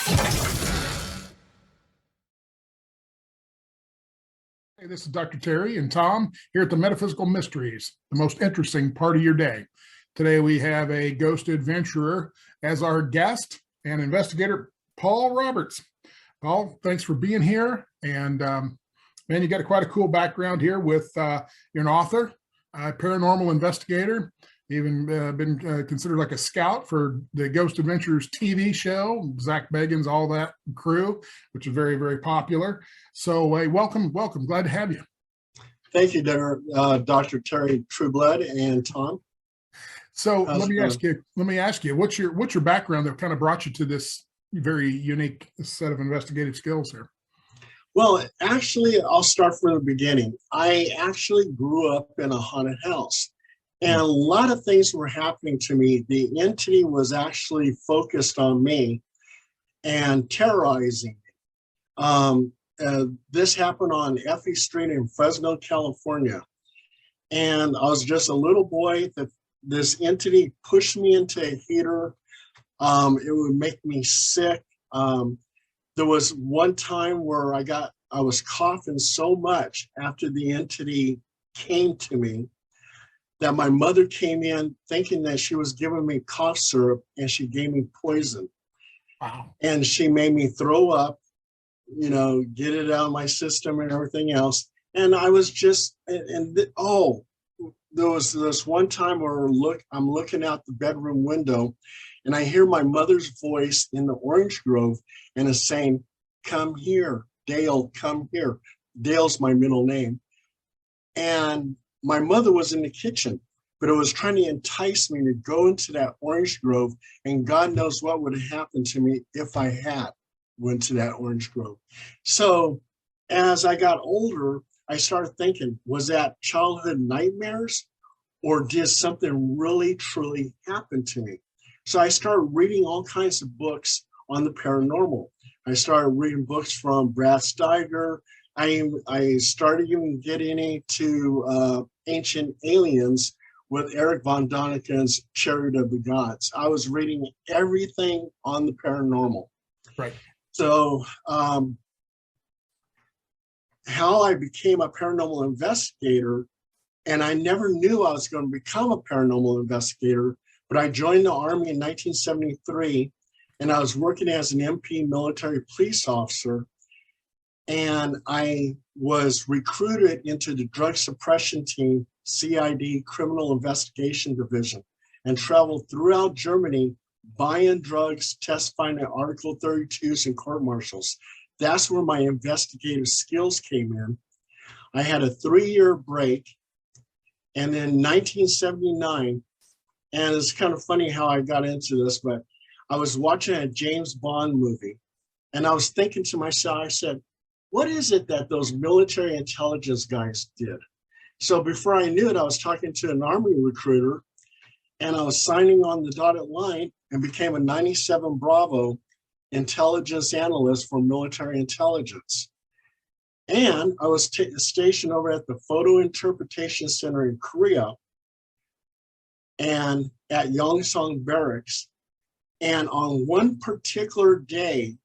Hey, this is Dr. Terry and Tom here at the Metaphysical Mysteries, the most interesting part of your day. Today we have a ghost adventurer as our guest and investigator, Paul Roberts. Paul, thanks for being here. And man, you got quite a cool background here with you're an author, paranormal investigator, even been considered like a scout for the Ghost Adventures TV show, Zach Bagans, all that crew, which is very, very popular. So welcome. Glad to have you. Thank you, Dr. Terry Trueblood and Tom. So let me ask you, what's your background that kind of brought you to this very unique set of investigative skills here? Well, actually, I'll start from the beginning. I actually grew up in a haunted house. And a lot of things were happening to me. The entity was actually focused on me and terrorizing me. This happened on Effie Street in Fresno, California. And I was just a little boy that this entity pushed me into a heater. It would make me sick. There was one time where I was coughing so much after the entity came to me that my mother came in thinking that she was giving me cough syrup, and she gave me poison. Wow. And she made me throw up, get it out of my system and everything else. And I was just, there was this one time where I'm looking out the bedroom window, and I hear my mother's voice in the orange grove, and it's saying, "Come here, Dale, come here." Dale's my middle name. And my mother was in the kitchen, but it was trying to entice me to go into that orange grove, and God knows what would have happened to me if I had went to that orange grove. So as I got older, I started thinking, was that childhood nightmares, or did something really, truly happen to me? So I started reading all kinds of books on the paranormal. I started reading books from Brad Steiger. I started even getting into Ancient Aliens with Eric von Daniken's Chariot of the Gods. I was reading everything on the paranormal. Right. So how I became a paranormal investigator, and I never knew I was going to become a paranormal investigator, but I joined the Army in 1973, and I was working as an MP military police officer. And I was recruited into the drug suppression team, CID, Criminal Investigation Division, and traveled throughout Germany buying drugs, testifying at Article 32s and court martials. That's where my investigative skills came in. I had a 3-year break, and then 1979, and it's kind of funny how I got into this, but I was watching a James Bond movie, and I was thinking to myself, I said, what is it that those military intelligence guys did? So before I knew it, I was talking to an Army recruiter, and I was signing on the dotted line and became a 97 Bravo intelligence analyst for military intelligence. And I was stationed over at the Photo Interpretation Center in Korea and at Yongsan Barracks. And on one particular day,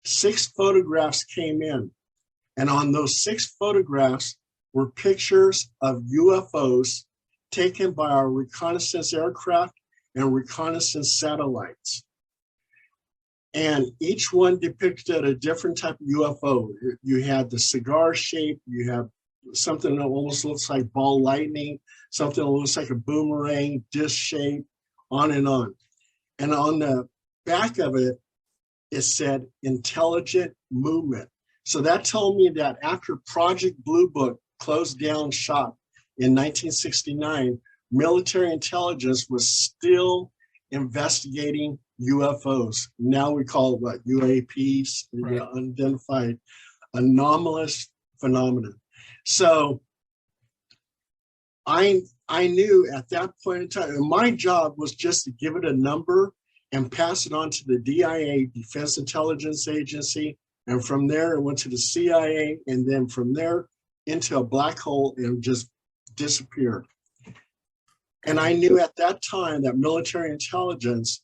6 photographs came in. And on those 6 photographs were pictures of UFOs taken by our reconnaissance aircraft and reconnaissance satellites. And each one depicted a different type of UFO. You had the cigar shape, you have something that almost looks like ball lightning, something that looks like a boomerang, disc shape, on and on. And on the back of it, it said intelligent movement. So that told me that after Project Blue Book closed down shop in 1969, military intelligence was still investigating UFOs. Now we call it what? UAPs, right. Unidentified anomalous phenomenon. So I knew at that point in time, and my job was just to give it a number and pass it on to the DIA, Defense Intelligence Agency. And from there, it went to the CIA, and then from there into a black hole and just disappeared. And I knew at that time that military intelligence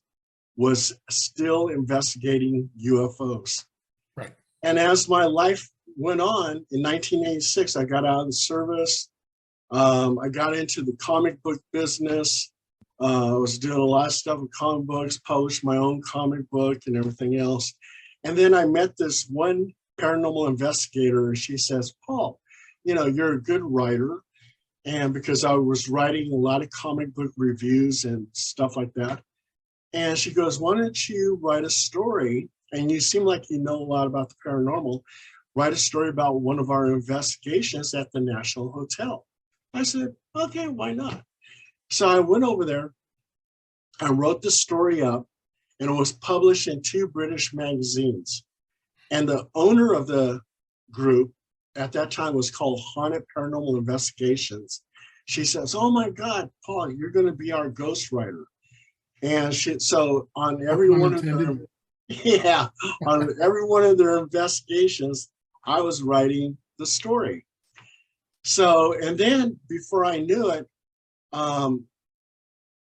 was still investigating UFOs. Right. And as my life went on, in 1986, I got out of the service. I got into the comic book business. I was doing a lot of stuff with comic books, published my own comic book and everything else. And then I met this one paranormal investigator, and she says, Paul, you're a good writer. And because I was writing a lot of comic book reviews and stuff like that. And she goes, why don't you write a story? And you seem like you know a lot about the paranormal. Write a story about one of our investigations at the National Hotel. I said, okay, why not? So I went over there. I wrote the story up, and it was published in 2 British magazines. And the owner of the group at that time was called Haunted Paranormal Investigations. She says, oh my God, Paul, you're going to be our ghostwriter. And so on every one of their, on every one of their investigations, I was writing the story. So, and then before I knew it,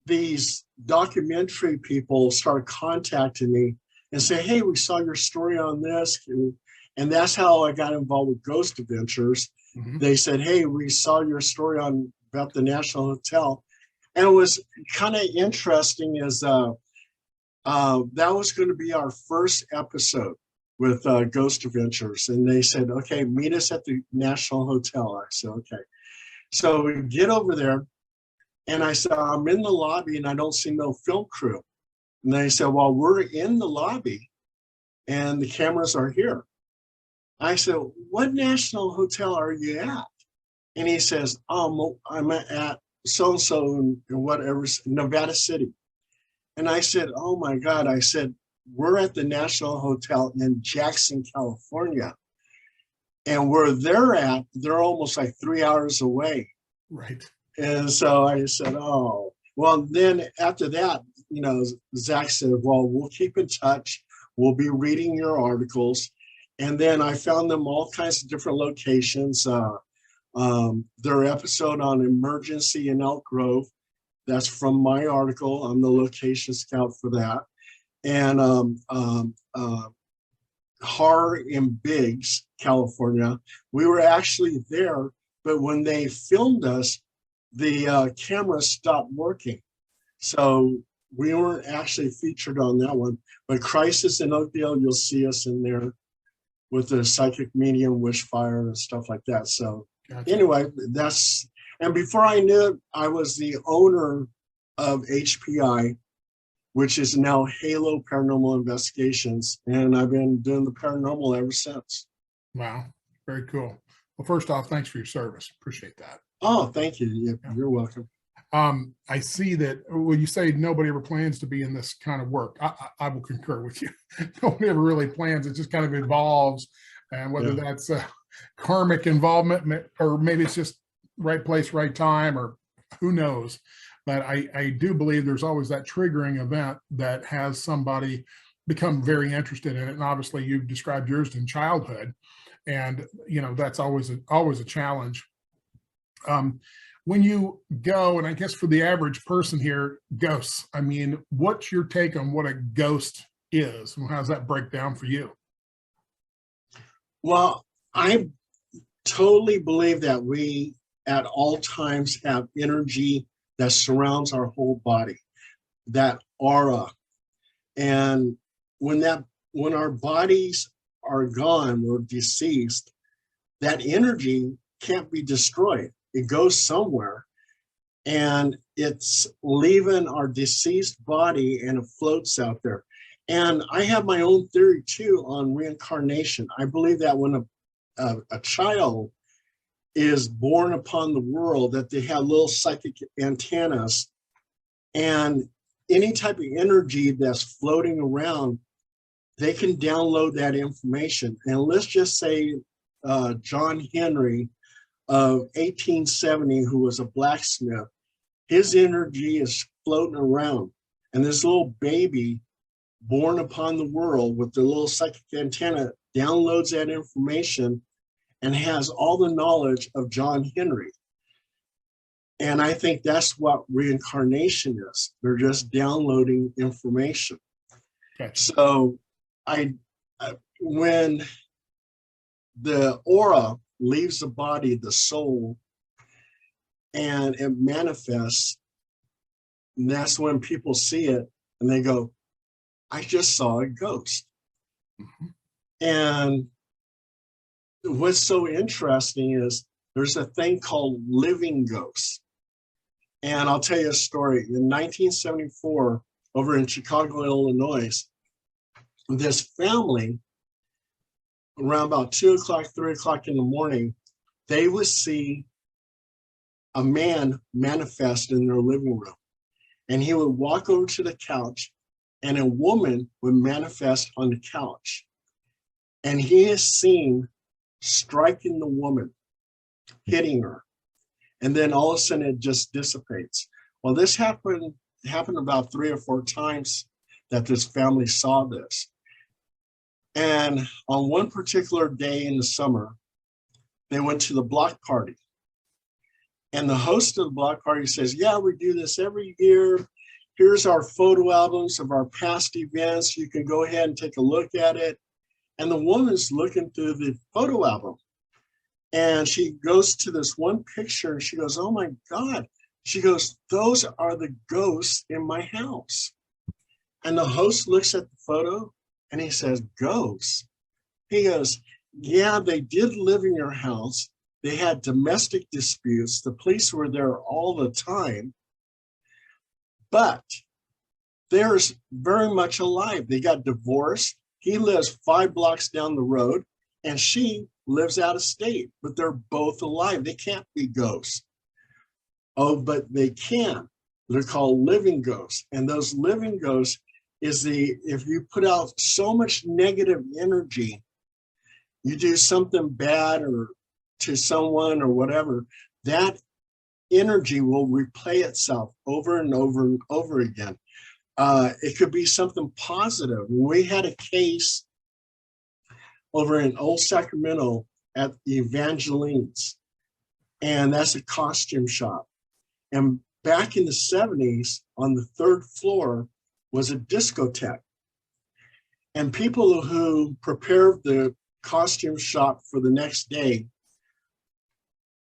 these documentary people started contacting me and say, hey, we saw your story on this. And that's how I got involved with Ghost Adventures. Mm-hmm. They said, hey, we saw your story about the National Hotel. And it was kind of interesting as that was going to be our first episode with Ghost Adventures. And they said, okay, meet us at the National Hotel. I said, okay. So we get over there, and I said, I'm in the lobby and I don't see no film crew. And they said, well, we're in the lobby and the cameras are here. I said, what National Hotel are you at? And he says, I'm at so-and-so in whatever, Nevada City. And I said, oh my God, I said, we're at the National Hotel in Jackson, California. And where they're at, they're almost like 3 hours away. Right. And so I said, oh, well, then after that, Zach said, well, we'll keep in touch. We'll be reading your articles. And then I found them all kinds of different locations. Their episode on emergency in Elk Grove, that's from my article. I'm the location scout for that. And horror in Biggs, California. We were actually there, but when they filmed us, the camera stopped working. So we weren't actually featured on that one. But Crisis in Oakdale, you'll see us in there with the psychic medium, Wishfire, and stuff like that. So anyway, and before I knew it, I was the owner of HPI, which is now Halo Paranormal Investigations. And I've been doing the paranormal ever since. Wow. Very cool. Well, first off, thanks for your service. Appreciate that. Oh, thank you. You're welcome. I see that when you say nobody ever plans to be in this kind of work, I will concur with you. Nobody ever really plans. It just kind of evolves. And whether that's karmic involvement, or maybe it's just right place, right time, or who knows. But I do believe there's always that triggering event that has somebody become very interested in it. And obviously you've described yours in childhood. And, that's always a challenge. When you go, and I guess for the average person here, ghosts, I mean, what's your take on what a ghost is? And how does that break down for you? Well, I totally believe that we at all times have energy that surrounds our whole body, that aura. And when our bodies are gone, we're deceased, that energy can't be destroyed. It goes somewhere, and it's leaving our deceased body, and it floats out there. And I have my own theory too on reincarnation. I believe that when a child is born upon the world, that they have little psychic antennas, and any type of energy that's floating around, they can download that information. And let's just say John Henry of 1870, who was a blacksmith, his energy is floating around. And this little baby born upon the world with the little psychic antenna downloads that information and has all the knowledge of John Henry. And I think that's what reincarnation is. They're just downloading information. Gotcha. So when the aura leaves the body, the soul, and it manifests, and that's when people see it and they go, I just saw a ghost. Mhm. And what's so interesting is there's a thing called living ghosts. And I'll tell you a story. In 1974, over in Chicago, Illinois, this family, around about 2 o'clock, 3 o'clock in the morning, they would see a man manifest in their living room. And he would walk over to the couch, and a woman would manifest on the couch. And he is seen striking the woman, hitting her. And then all of a sudden it just dissipates. Well, this happened about 3 or 4 times that this family saw this. And on one particular day in the summer, they went to the block party. And the host of the block party says, yeah, we do this every year. Here's our photo albums of our past events. You can go ahead and take a look at it. And the woman's looking through the photo album. And she goes to this one picture and she goes, oh my God. She goes, those are the ghosts in my house. And the host looks at the photo and he says, ghosts? He goes, yeah, they did live in your house. They had domestic disputes. The police were there all the time. But they're very much alive. They got divorced. He lives 5 blocks down the road and she lives out of state, but they're both alive. They can't be ghosts. Oh, but they can. They're called living ghosts. And those living ghosts is if you put out so much negative energy, you do something bad or to someone or whatever, that energy will replay itself over and over and over again. It could be something positive. We had a case over in Old Sacramento at the Evangeline's, and that's a costume shop. And back in the 70s, on the 3rd floor was a discotheque. And people who prepared the costume shop for the next day,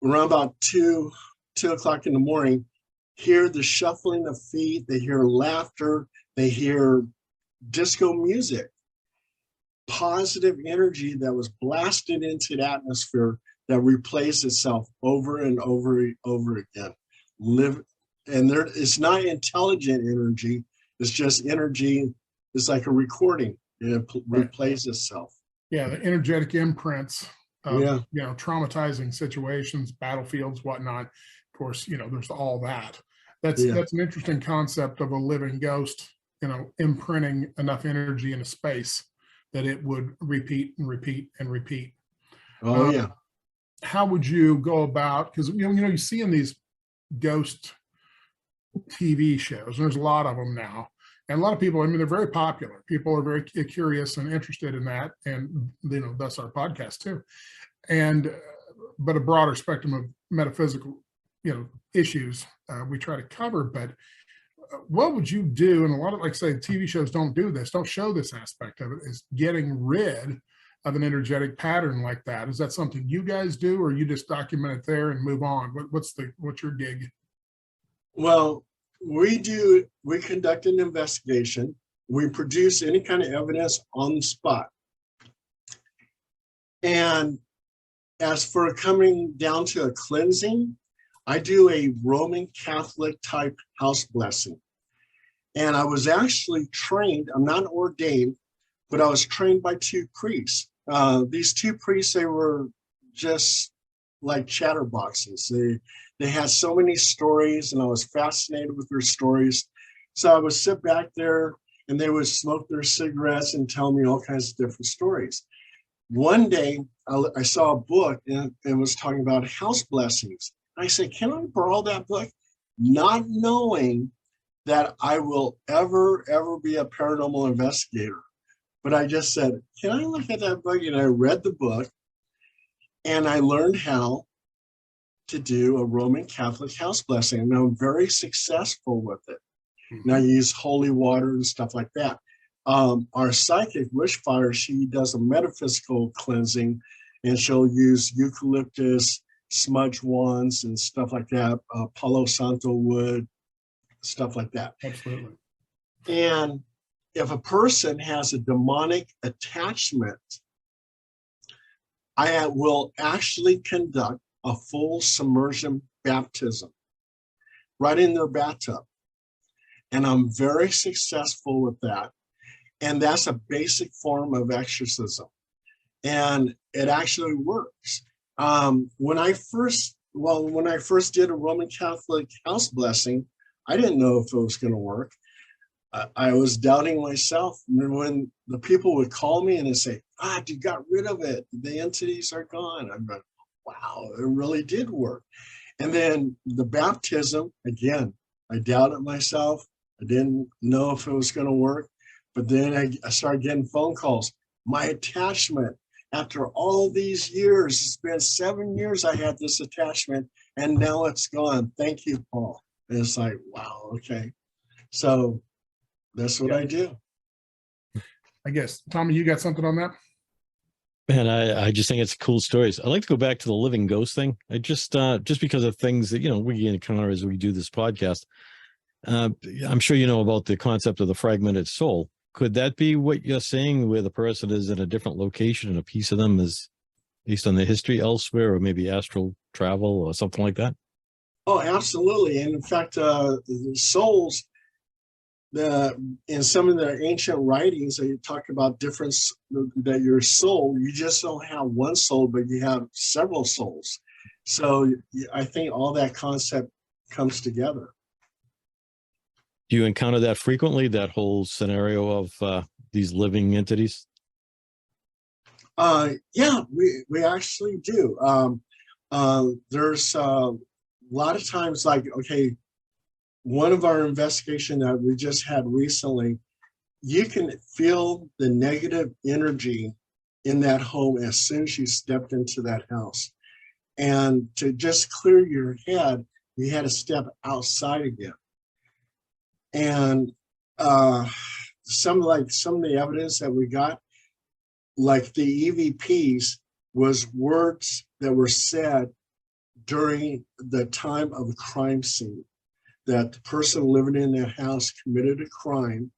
around about 2 o'clock in the morning, hear the shuffling of feet, they hear laughter, they hear disco music. Positive energy that was blasted into the atmosphere that replays itself over and over and over again. It's not intelligent energy, it's just energy. It's like a recording, and it replays itself. Yeah, the energetic imprints of Yeah. traumatizing situations, battlefields, whatnot. Of course, there's all that. That's an interesting concept of a living ghost, imprinting enough energy in a space that it would repeat and repeat and repeat. Oh, yeah. How would you go about, because you see in these ghost TV shows, and there's a lot of them now, and a lot of people, they're very popular. People are very curious and interested in that, and that's our podcast too. And but a broader spectrum of metaphysical issues we try to cover. But what would you do? And a lot of, like I say, TV shows don't do this, don't show this aspect of it, is getting rid of an energetic pattern like that. Is that something you guys do, or you just document it there and move on? What's your gig? Well, we conduct an investigation. We produce any kind of evidence on the spot. And as for coming down to a cleansing, I do a Roman Catholic type house blessing. And I was actually trained, I'm not ordained, but I was trained by 2 priests. These 2 priests, they were just like chatterboxes. They had so many stories, and I was fascinated with their stories. So I would sit back there and they would smoke their cigarettes and tell me all kinds of different stories. One day I saw a book and it was talking about house blessings. I said, can I borrow that book? Not knowing that I will ever be a paranormal investigator. But I just said, can I look at that book? And I read the book and I learned how to do a Roman Catholic house blessing. And I'm very successful with it. Mm-hmm. And I use holy water and stuff like that. Our psychic Wishfire, she does a metaphysical cleansing, and she'll use eucalyptus, smudge wands, and stuff like that, Palo Santo wood, stuff like that. Absolutely. And if a person has a demonic attachment, I will actually conduct a full submersion baptism right in their bathtub. And I'm very successful with that. And that's a basic form of exorcism. And it actually works. When I first did a Roman Catholic house blessing, I didn't know if it was going to work. I was doubting myself. And when the people would call me and they say, you got rid of it. The entities are gone. I'm like, wow, it really did work. And then the baptism, again, I doubted myself. I didn't know if it was going to work. But then I started getting phone calls. My attachment, after all these years, it's been 7 years I had this attachment, and now it's gone. Thank you, Paul. And it's like, wow, okay. So that's what I do. I guess, Tommy, you got something on that? Man, I just think it's cool stories. I like to go back to the living ghost thing. I just because of things that, we encounter as we do this podcast. I'm sure you know about the concept of the fragmented soul. Could that be what you're saying, where the person is in a different location and a piece of them is based on their history elsewhere, or maybe astral travel or something like that? Oh, absolutely. And in fact, the souls, in some of the ancient writings, they talk about difference, that your soul, you just don't have one soul, but you have several souls. So I think all that concept comes together. Do you encounter that frequently, that whole scenario of these living entities? Yeah, we actually do. There's a lot of times, like, okay, one of our investigation that we just had recently, you can feel the negative energy in that home as soon as you stepped into that house. And to just clear your head, you had to step outside again. And some of the evidence that we got, like the EVPs, was words that were said during the time of the crime scene, that the person living in that house committed a crime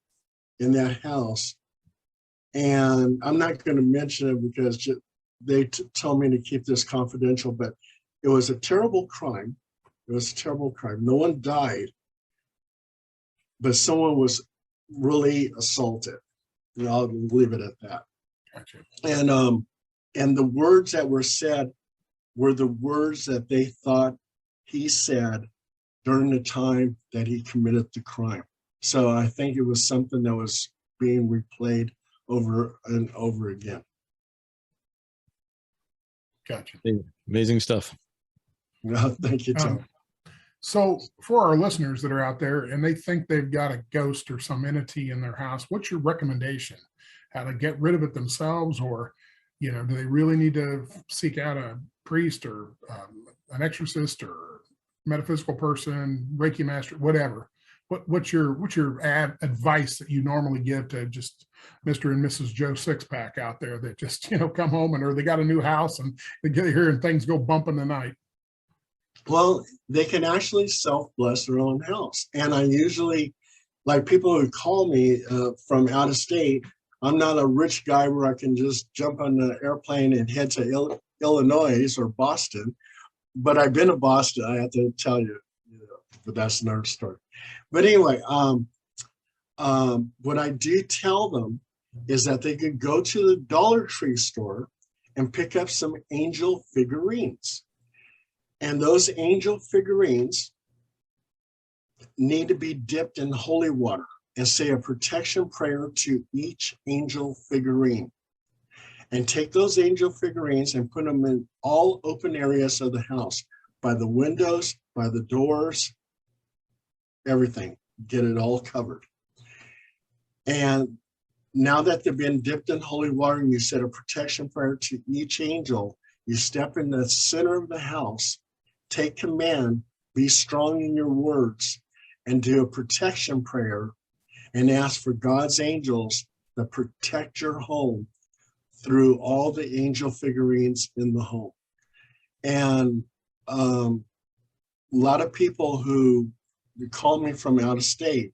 in that house. And I'm not going to mention it because they told me to keep this confidential, but it was a terrible crime. It was a terrible crime. No one died, but someone was really assaulted. And I'll leave it at that. Gotcha. And the words that were said were the words that they thought he said during the time that he committed the crime. So I think it was something that was being replayed over and over again. Gotcha. Amazing stuff. Well, thank you, Tom. So for our listeners that are out there and they think they've got a ghost or some entity in their house, what's your recommendation? How to get rid of it themselves, or, do they really need to seek out a priest or an exorcist or metaphysical person, Reiki master, whatever? What's your advice that you normally give to just Mr. and Mrs. Joe Sixpack out there that just, come home or they got a new house and they get here and things go bump in the night? Well, they can actually self-bless their own house. And I usually, like, people who call me from out of state, I'm not a rich guy where I can just jump on the airplane and head to Illinois or Boston. But I've been to Boston, I have to tell you, but that's another story. But anyway, what I do tell them is that they could go to the Dollar Tree store and pick up some angel figurines. And those angel figurines need to be dipped in holy water and say a protection prayer to each angel figurine. And take those angel figurines and put them in all open areas of the house, by the windows, by the doors, everything. Get it all covered. And now that they've been dipped in holy water and you said a protection prayer to each angel, you step in the center of the house, take command, be strong in your words, and do a protection prayer and ask for God's angels that protect your home through all the angel figurines in the home. And a lot of people who call me from out of state,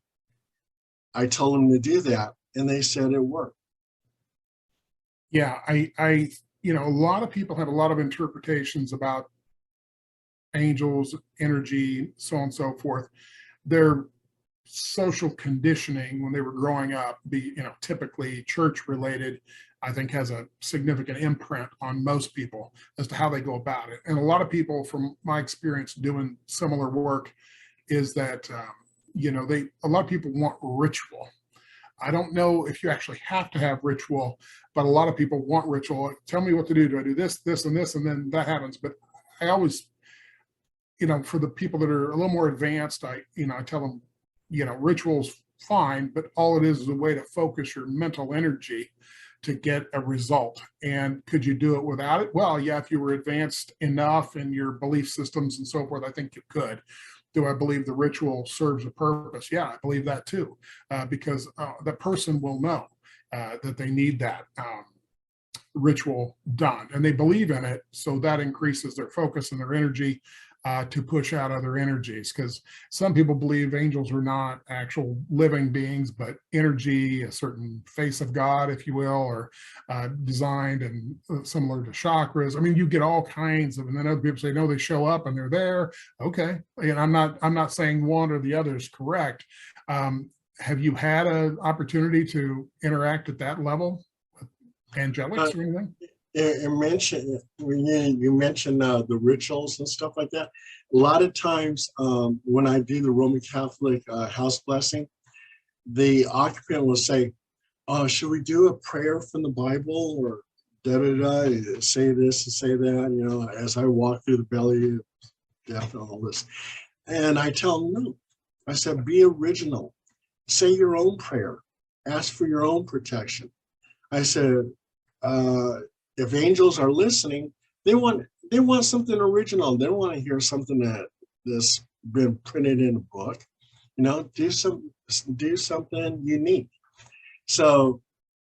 I told them to do that, and they said it worked. Yeah, a lot of people have a lot of interpretations about angels, energy, so on and so forth. Their social conditioning when they were growing up, typically church related, I think has a significant imprint on most people as to how they go about it. And a lot of people, from my experience doing similar work, is that, a lot of people want ritual. I don't know if you actually have to have ritual, but a lot of people want ritual. Tell me what to do. Do I do this, this, and this? And then that happens. But I always, for the people that are a little more advanced, I tell them, ritual's fine, but all it is a way to focus your mental energy to get a result. And could you do it without it? Well, yeah, if you were advanced enough in your belief systems and so forth, I think you could. Do I believe the ritual serves a purpose? Yeah, I believe that too, because the person will know that they need that ritual done, and they believe in it, so that increases their focus and their energy to push out other energies. Because some people believe angels are not actual living beings, but energy, a certain face of God, if you will, or designed and similar to chakras. I mean, you get all kinds of, and then other people say, no, they show up and they're there. Okay, and I'm not saying one or the other is correct. Have you had an opportunity to interact at that level with angelics or anything? You mentioned the rituals and stuff like that. A lot of times when I do the Roman Catholic house blessing, the occupant will say, "Oh, should we do a prayer from the Bible or say this and say that?" As I walk through the belly of death and all this, and I tell them no. I said, "Be original. Say your own prayer. Ask for your own protection." I said, if angels are listening, they want something original. They don't want to hear something that's been printed in a book. Do something unique. So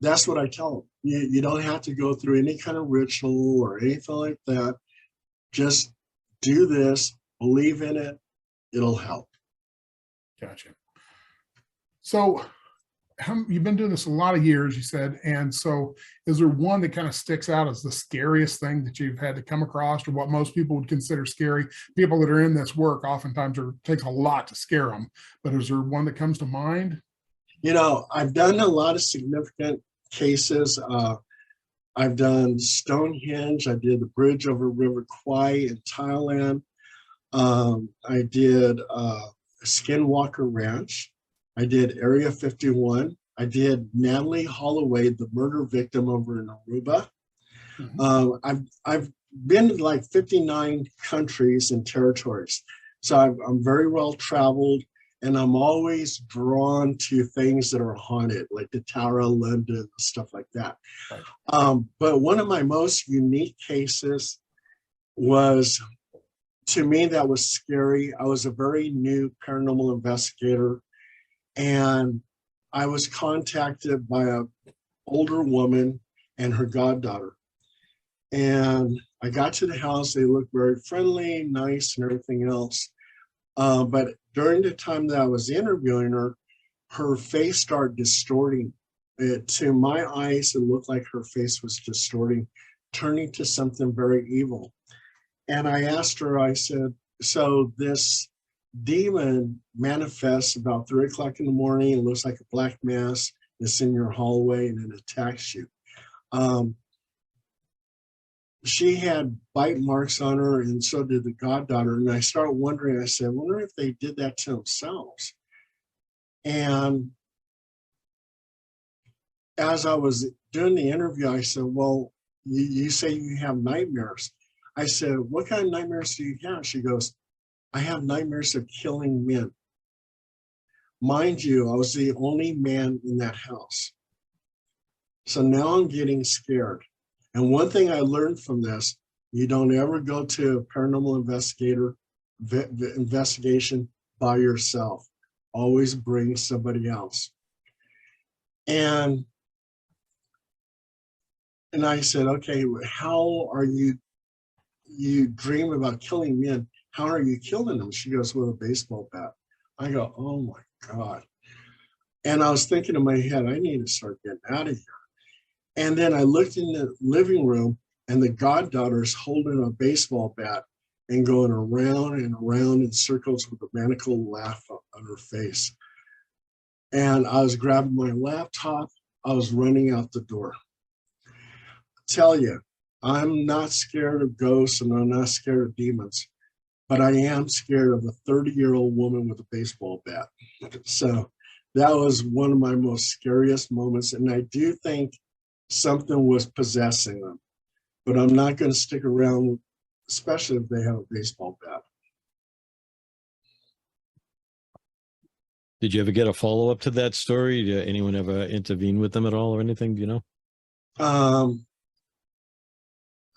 that's what I tell them. You don't have to go through any kind of ritual or anything like that. Just do this, believe in it, it'll help. Gotcha. So you've been doing this a lot of years, you said, and so is there one that kind of sticks out as the scariest thing that you've had to come across, or what most people would consider scary? People that are in this work oftentimes it takes a lot to scare them, but is there one that comes to mind? I've done a lot of significant cases. I've done Stonehenge. I did the bridge over River Kwai in Thailand. I did Skinwalker Ranch. I did Area 51. I did Natalie Holloway, the murder victim over in Aruba. Mm-hmm. I've been to like 59 countries and territories. So I'm very well traveled, and I'm always drawn to things that are haunted, like the Tower of London, stuff like that. Right. But one of my most unique cases was, to me, that was scary. I was a very new paranormal investigator. And I was contacted by an older woman and her goddaughter. And I got to the house. They looked very friendly, nice, and everything else. But during the time that I was interviewing her, her face started distorting. To my eyes, it looked like her face was distorting, turning to something very evil. And I asked her, I said, so this demon manifests about 3 o'clock in the morning. It looks like a black mass. It's in your hallway and it attacks you. She had bite marks on her, and so did the goddaughter. And I started wondering, I said, I wonder if they did that to themselves. And as I was doing the interview, I said, well, you say you have nightmares. I said, what kind of nightmares do you have? She goes, I have nightmares of killing men. Mind you, I was the only man in that house. So now I'm getting scared. And one thing I learned from this, you don't ever go to a paranormal investigation by yourself. Always bring somebody else. And And I said, okay, how are you dream about killing men? How are you killing them? She goes, with a baseball bat. I go, oh my God. And I was thinking in my head, I need to start getting out of here. And then I looked in the living room and the goddaughter's holding a baseball bat and going around and around in circles with a maniacal laugh on her face. And I was grabbing my laptop. I was running out the door. Tell you, I'm not scared of ghosts and I'm not scared of demons, but I am scared of a 30-year-old woman with a baseball bat. So that was one of my most scariest moments. And I do think something was possessing them, but I'm not going to stick around, especially if they have a baseball bat. Did you ever get a follow-up to that story? Did anyone ever intervene with them at all or anything? Do you know?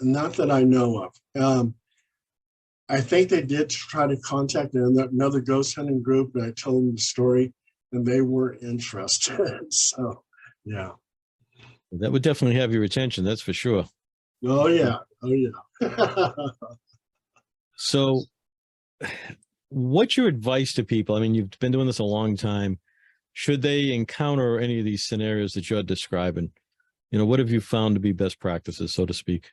Not that I know of. I think they did try to contact another ghost hunting group, and I told them the story, and they weren't interested. So, yeah. That would definitely have your attention. That's for sure. Oh, yeah. Oh, yeah. So what's your advice to people? I mean, you've been doing this a long time. Should they encounter any of these scenarios that you're describing? What have you found to be best practices, so to speak?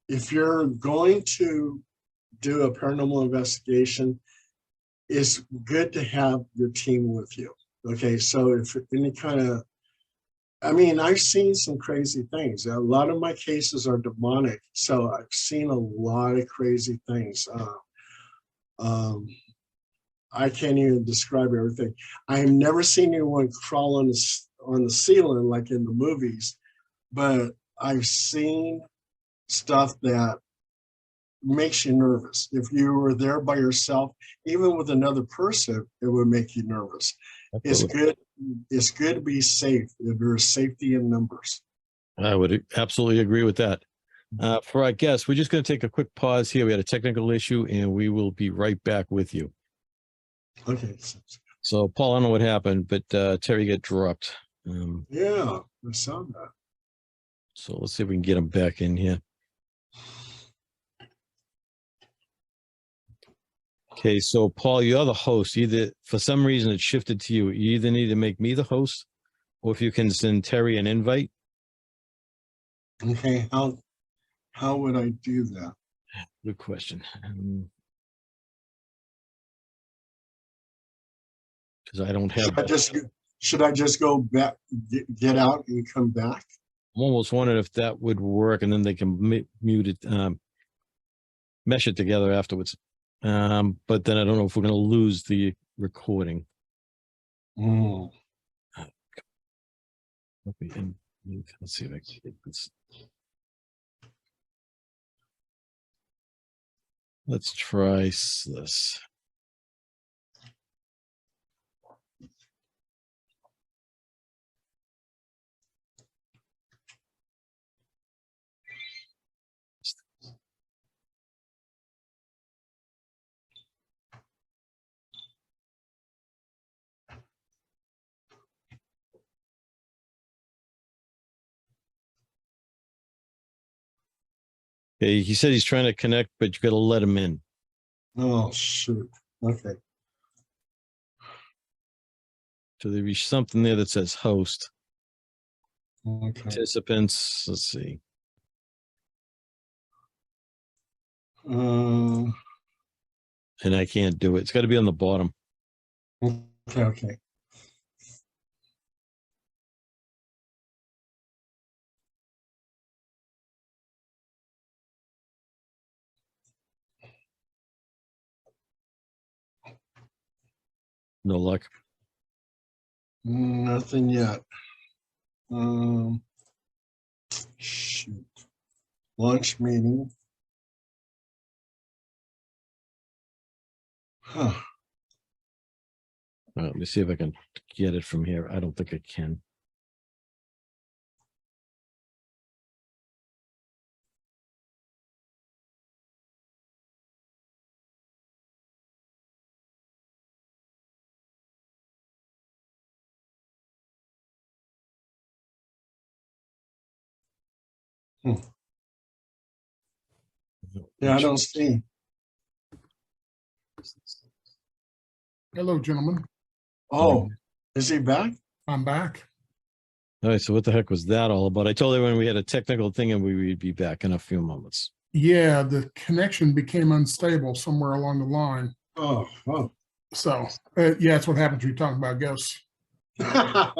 If you're going to do a paranormal investigation, it's good to have your team with you. Okay, so if any kind of, I've seen some crazy things. A lot of my cases are demonic, so I've seen a lot of crazy things. I can't even describe everything. I have never seen anyone crawl on the ceiling like in the movies, but I've seen stuff that makes you nervous. If you were there by yourself, even with another person, it would make you nervous. Absolutely. It's good to be safe. There's safety in numbers. I would absolutely agree with that. For our guests, we're just going to take a quick pause here. We had a technical issue, and we will be right back with you. Okay. So, Paul, I don't know what happened, but Terry got dropped. Yeah, I saw that. So let's see if we can get him back in here. Okay, so Paul, you're the host. Either for some reason it shifted to you. You either need to make me the host, or if you can send Terry an invite. Okay, how would I do that? Good question. Because I don't have. Should I just go back, get out, and come back? I'm almost wondering if that would work, and then they can mute it, mesh it together afterwards. But then I don't know if we're going to lose the recording. Mm. Let's see if I can get this. Let's try this. Okay, he said he's trying to connect, but you got to let him in. Oh, shoot. Okay. So there be something there that says host. Okay. Participants, let's see. Uh, And I can't do it. It's got to be on the bottom. okay. No luck. Nothing yet. Shoot. Launch meeting. Huh. Let me see if I can get it from here. I don't think I can. Yeah, I don't see. Hello, gentlemen. Oh, is he back? I'm back. All right, so what the heck was that all about? I told everyone we had a technical thing and we would be back in a few moments. Yeah, the connection became unstable somewhere along the line. Oh, oh. So, yeah, that's what happens when you're talking about ghosts. Yeah.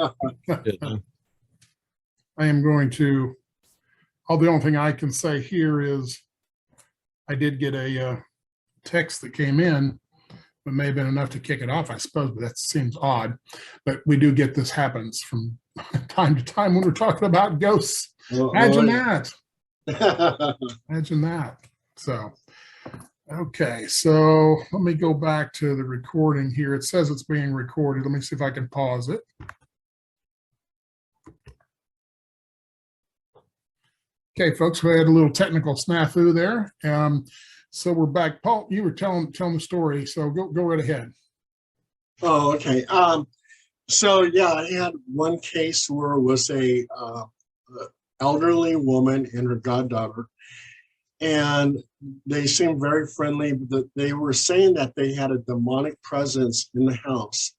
I am going to, the only thing I can say here is I did get a text that came in, but may have been enough to kick it off, I suppose, but that seems odd. But we do get this happens from time to time when we're talking about ghosts. Imagine that. Imagine that. So, okay. So let me go back to the recording here. It says it's being recorded. Let me see if I can pause it. Okay, folks, we had a little technical snafu there. So we're back. Paul, you were telling the story, so go right ahead. Oh, okay. So yeah, I had one case where it was a elderly woman and her goddaughter, and they seemed very friendly. But they were saying that they had a demonic presence in the house,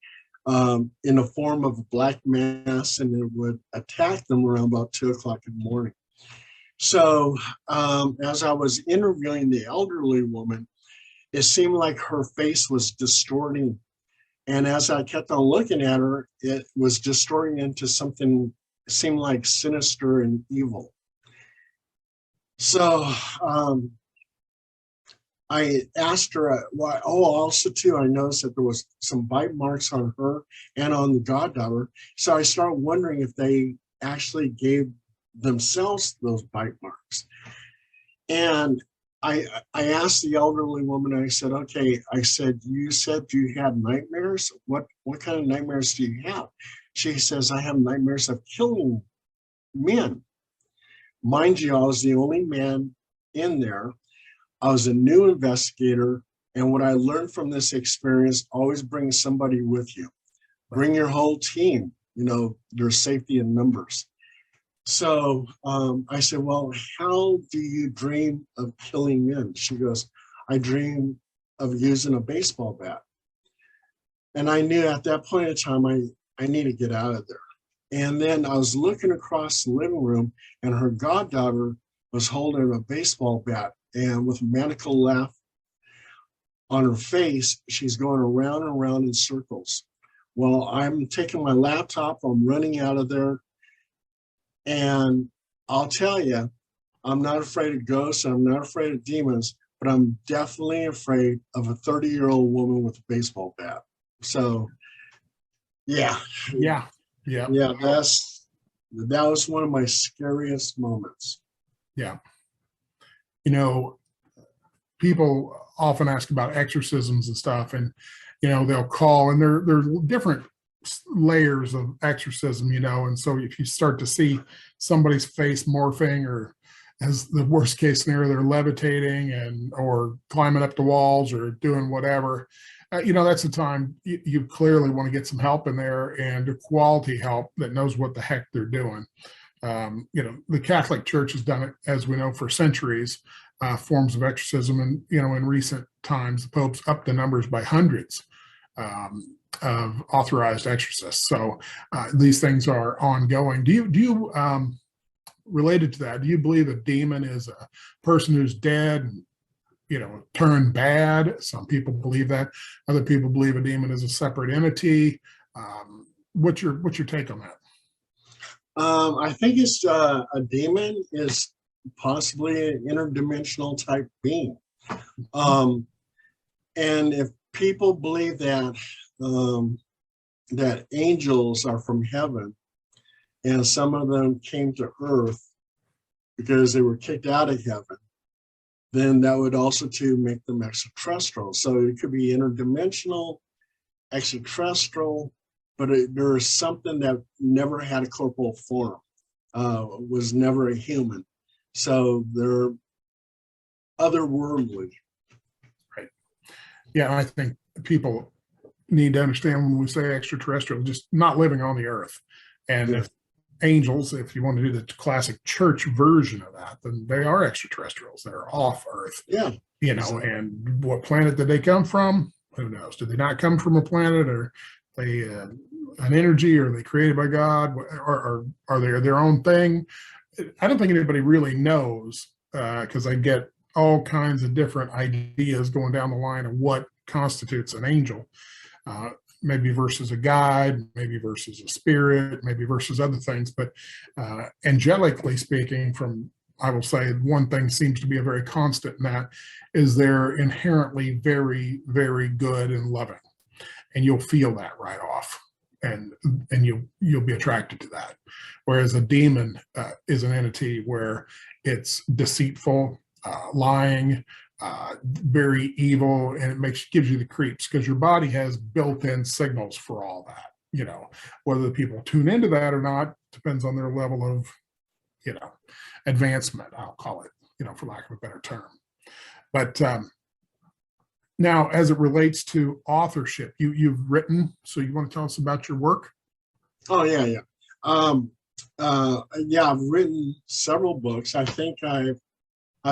in the form of a black mass, and it would attack them around about 2:00 in the morning. So as I was interviewing the elderly woman, it seemed like her face was distorting. And as I kept on looking at her, it was distorting into something seemed like sinister and evil. So I asked her why. Oh, also too, I noticed that there was some bite marks on her and on the goddaughter. So I started wondering if they actually gave themselves those bite marks. And I asked the elderly woman, I said, okay, I said, you said you had nightmares. What kind of nightmares do you have? She says, I have nightmares of killing men. Mind you, I was the only man in there. I was a new investigator. And what I learned from this experience, always bring somebody with you. Bring your whole team. You know, there's safety in numbers. So I said, well, how do you dream of killing men? She goes, I dream of using a baseball bat. And I knew at that point in time, I need to get out of there. And then I was looking across the living room, and her goddaughter was holding a baseball bat, and with a maniacal laugh on her face, she's going around and around in circles. Well, I'm taking my laptop, I'm running out of there. And I'll tell you, I'm not afraid of ghosts, and I'm not afraid of demons, but I'm definitely afraid of a 30-year-old woman with a baseball bat. So, yeah. Yeah. That was one of my scariest moments. Yeah. You know, people often ask about exorcisms and stuff, and they'll call, and they're different layers of exorcism, and so if you start to see somebody's face morphing, or as the worst case scenario, they're levitating or climbing up the walls or doing whatever, that's the time you clearly want to get some help in there, and a quality help that knows what the heck they're doing. The Catholic Church has done it, as we know, for centuries, forms of exorcism, and in recent times the Pope's upped the numbers by hundreds of authorized exorcists. So these things are ongoing. Do you related to that, do you believe a demon is a person who's dead and turned bad? Some people believe that. Other people believe a demon is a separate entity. What's your take on that? I think it's a demon is possibly an interdimensional type being. And if people believe that that angels are from heaven, and some of them came to earth because they were kicked out of heaven, then that would also to make them extraterrestrial. So it could be interdimensional, extraterrestrial, but there is something that never had a corporal form, was never a human. So they're otherworldly. Right. Yeah, I think people need to understand when we say extraterrestrial, just not living on the earth. And if angels, if you want to do the classic church version of that, then they are extraterrestrials. They're off Earth. Yeah. You know, Exactly. and what planet did they come from? Who knows? Did they not come from a planet, or they an energy, or are they created by God, or are they their own thing? I don't think anybody really knows, because I get all kinds of different ideas going down the line of what constitutes an angel. Maybe versus a guide, maybe versus a spirit, maybe versus other things. But angelically speaking, from I will say one thing seems to be a very constant in that is they're inherently very, very good and loving, and you'll feel that right off, and you'll be attracted to that. Whereas a demon is an entity where it's deceitful, lying, very evil, and it gives you the creeps because your body has built-in signals for all that. You know, whether the people tune into that or not depends on their level of, you know, advancement, I'll call it, you know, for lack of a better term. But now, as it relates to authorship, you've written, so you want to tell us about your work? Oh yeah, yeah. I've written several books. I think I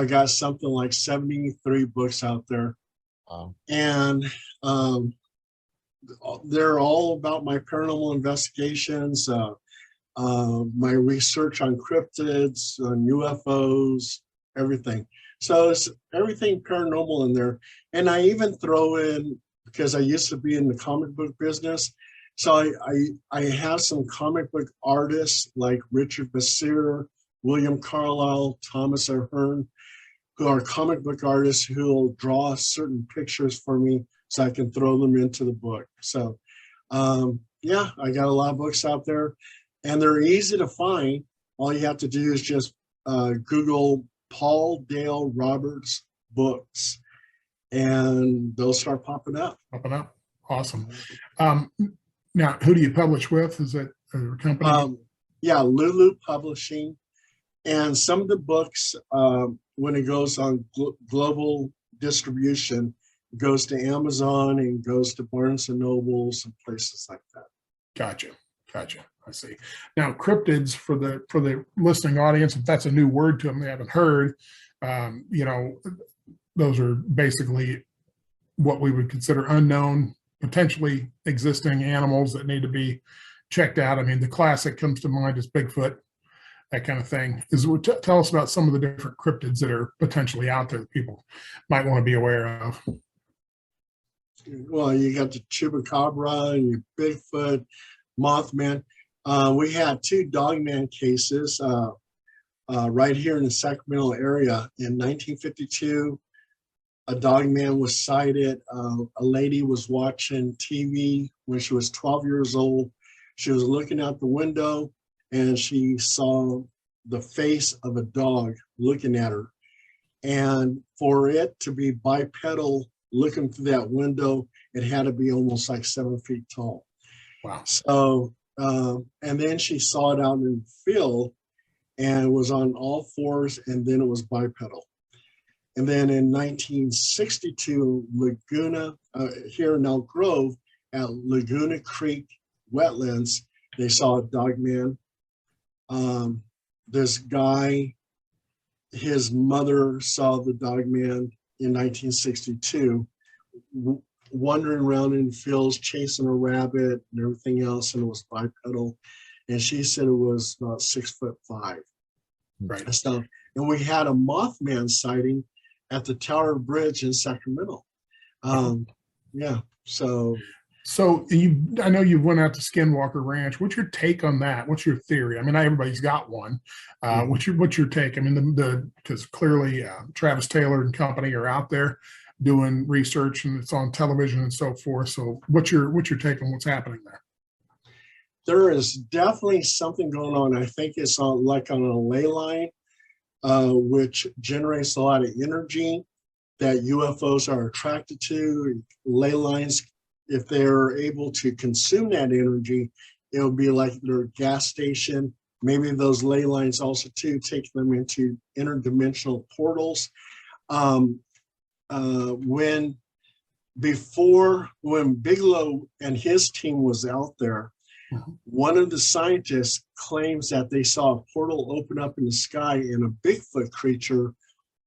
got something like 73 books out there. Wow. And they're all about my paranormal investigations, my research on cryptids, on UFOs, everything. So it's everything paranormal in there. And I even throw in, because I used to be in the comic book business, so I have some comic book artists like Richard Basir, William Carlisle, Thomas Ahern, who are comic book artists who will draw certain pictures for me so I can throw them into the book. So yeah, I got a lot of books out there, and they're easy to find. All you have to do is just Google Paul Dale Roberts books, and they'll start popping up. Awesome. Now, who do you publish with? Is it a company? Yeah, Lulu Publishing. And some of the books, when it goes on global distribution, it goes to Amazon and goes to Barnes and Nobles and places like that. Gotcha. I see. Now, cryptids, for the listening audience, if that's a new word to them they haven't heard, you know, those are basically what we would consider unknown, potentially existing animals that need to be checked out. I mean, the classic comes to mind is Bigfoot, that kind of thing. Tell us about some of the different cryptids that are potentially out there that people might want to be aware of. Well, you got the Chupacabra and your Bigfoot, Mothman. We had 2 Dogman cases right here in the Sacramento area. In 1952, a Dogman was sighted. A lady was watching TV when she was 12 years old. She was looking out the window and she saw the face of a dog looking at her. And for it to be bipedal looking through that window, it had to be almost like 7 feet tall. Wow. So, and then she saw it out in the field and it was on all fours, and then it was bipedal. And then in 1962, Laguna, here in Elk Grove, at Laguna Creek wetlands, they saw a Dogman. This guy, his mother saw the Dogman in 1962, wandering around in fields, chasing a rabbit and everything else, and it was bipedal. And she said it was about 6'5". Right. So, and we had a Mothman sighting at the Tower Bridge in Sacramento. Yeah, so. So I know you went out to Skinwalker Ranch. What's your take on that? What's your theory? I mean, everybody's got one. What's your take? I mean, because clearly Travis Taylor and company are out there doing research, and it's on television and so forth. So what's your take on what's happening there? There is definitely something going on. I think it's on a ley line, which generates a lot of energy that UFOs are attracted to. Ley lines, if they're able to consume that energy, it'll be like their gas station. Maybe those ley lines also too take them into interdimensional portals. When Bigelow and his team was out there, One of the scientists claims that they saw a portal open up in the sky and a Bigfoot creature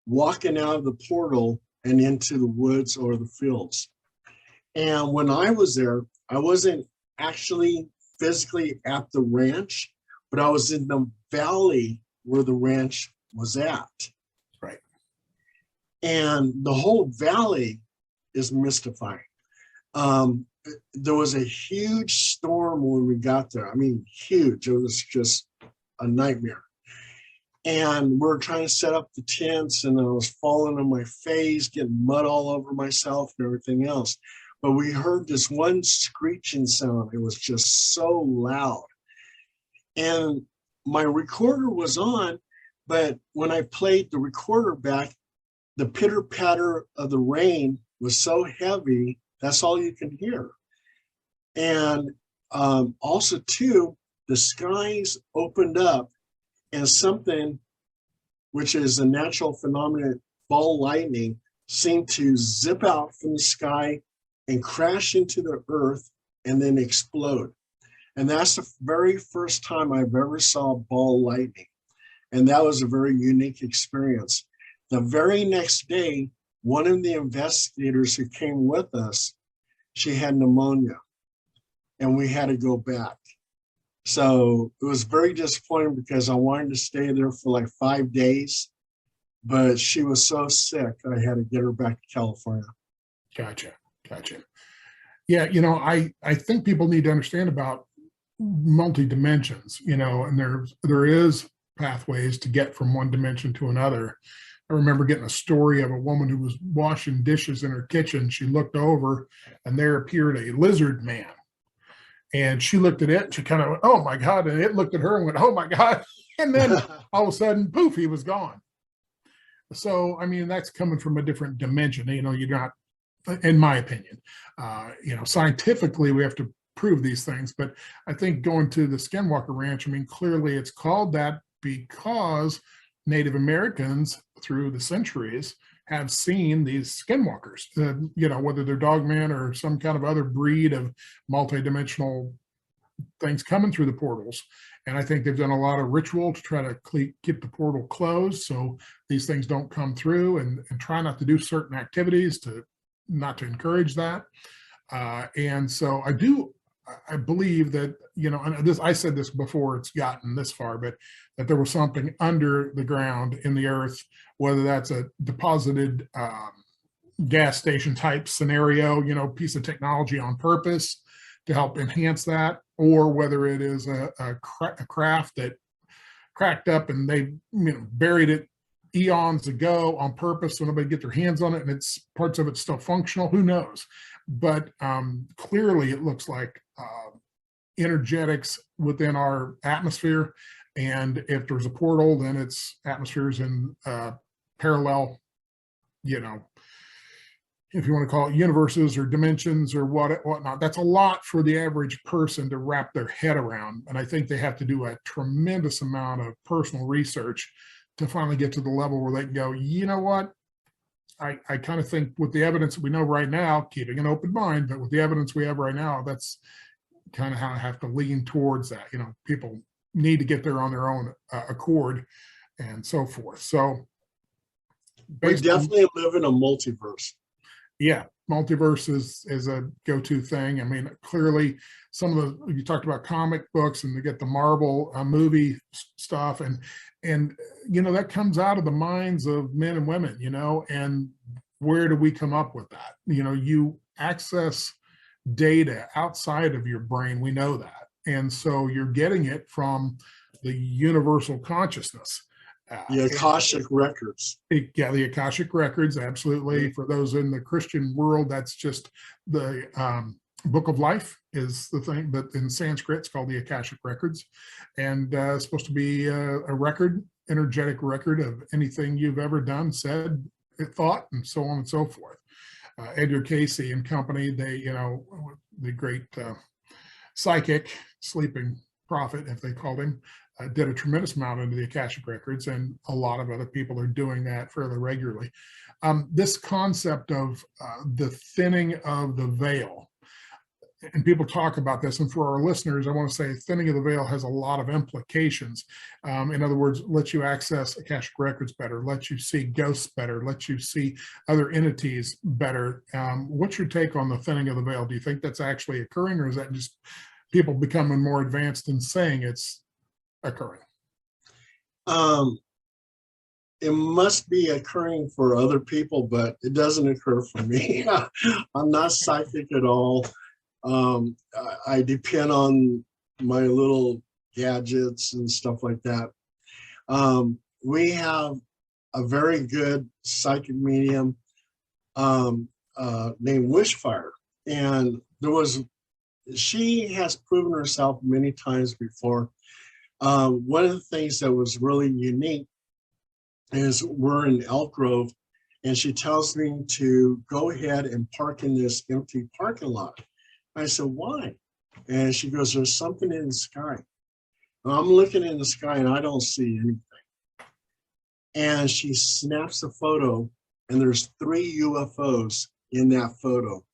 walking out of the portal and into the woods or the fields. And when I was there, I wasn't actually physically at the ranch, but I was in the valley where the ranch was at. Right. And the whole valley is mystifying. There was a huge storm when we got there. I mean, huge. It was just a nightmare. And we were trying to set up the tents, and I was falling on my face, getting mud all over myself and everything else. But we heard this one screeching sound. It was just so loud. And my recorder was on, but when I played the recorder back, the pitter patter of the rain was so heavy, that's all you can hear. And also too, the skies opened up and something, which is a natural phenomenon, ball lightning, seemed to zip out from the sky and crash into the earth and then explode. And that's the very first time I've ever saw ball lightning. And that was a very unique experience. The very next day, one of the investigators who came with us, she had pneumonia and we had to go back. So it was very disappointing because I wanted to stay there for like 5 days, but she was so sick, I had to get her back to California. Gotcha. Yeah, I think people need to understand about multi-dimensions, and there is pathways to get from one dimension to another. I remember getting a story of a woman who was washing dishes in her kitchen. She looked over and there appeared a lizard man. And she looked at it and she kind of went, oh my God. And it looked at her and went, oh my God. And then all of a sudden, poof, he was gone. So, I mean, that's coming from a different dimension. You're not, in my opinion, scientifically, we have to prove these things. But I think going to the Skinwalker Ranch, I mean, clearly it's called that because Native Americans through the centuries have seen these skinwalkers, whether they're dogmen or some kind of other breed of multidimensional things coming through the portals. And I think they've done a lot of ritual to try to keep the portal closed so these things don't come through, and try not to do certain activities not to encourage that. And so I believe that, and I said this before it's gotten this far, but that there was something under the ground in the earth, whether that's a deposited gas station type scenario, piece of technology on purpose to help enhance that, or whether it is a craft that cracked up and they buried it eons ago on purpose so nobody get their hands on it, and parts of it's still functional. Who knows? But clearly it looks like energetics within our atmosphere. And if there's a portal, then it's atmospheres in parallel, if you want to call it universes or dimensions or whatnot. That's a lot for the average person to wrap their head around. And I think they have to do a tremendous amount of personal research to finally get to the level where they can go, you know what? I kind of think with the evidence that we know right now, keeping an open mind, but with the evidence we have right now, that's kind of how I have to lean towards that. People need to get there on their own accord and so forth. So we definitely live in a multiverse. Yeah, multiverse is a go-to thing. I mean, clearly you talked about comic books and they get the Marvel movie stuff, and that comes out of the minds of men and women, and where do we come up with that? You access data outside of your brain, we know that. And so you're getting it from the universal consciousness. The Akashic records. The Akashic records, absolutely. For those in the Christian world, that's just the Book of Life is the thing, but in Sanskrit, it's called the Akashic records. And it's supposed to be a record, energetic record of anything you've ever done, said, thought, and so on and so forth. Edgar Casey and company, they, the great psychic, sleeping prophet, if they called him, did a tremendous amount into the Akashic records, and a lot of other people are doing that fairly regularly. This concept of the thinning of the veil, and people talk about this. And for our listeners, I want to say thinning of the veil has a lot of implications. In other words, lets you access Akashic records better, lets you see ghosts better, lets you see other entities better. What's your take on the thinning of the veil? Do you think that's actually occurring, or is that just people becoming more advanced and saying it's occurring? It must be occurring for other people, but it doesn't occur for me. I'm not psychic at all. I depend on my little gadgets and stuff like that. We have a very good psychic medium named Wishfire, and she has proven herself many times before. One of the things that was really unique is we're in Elk Grove, and she tells me to go ahead and park in this empty parking lot. I said, why? And she goes, there's something in the sky. And I'm looking in the sky and I don't see anything. And she snaps a photo, and there's 3 UFOs in that photo.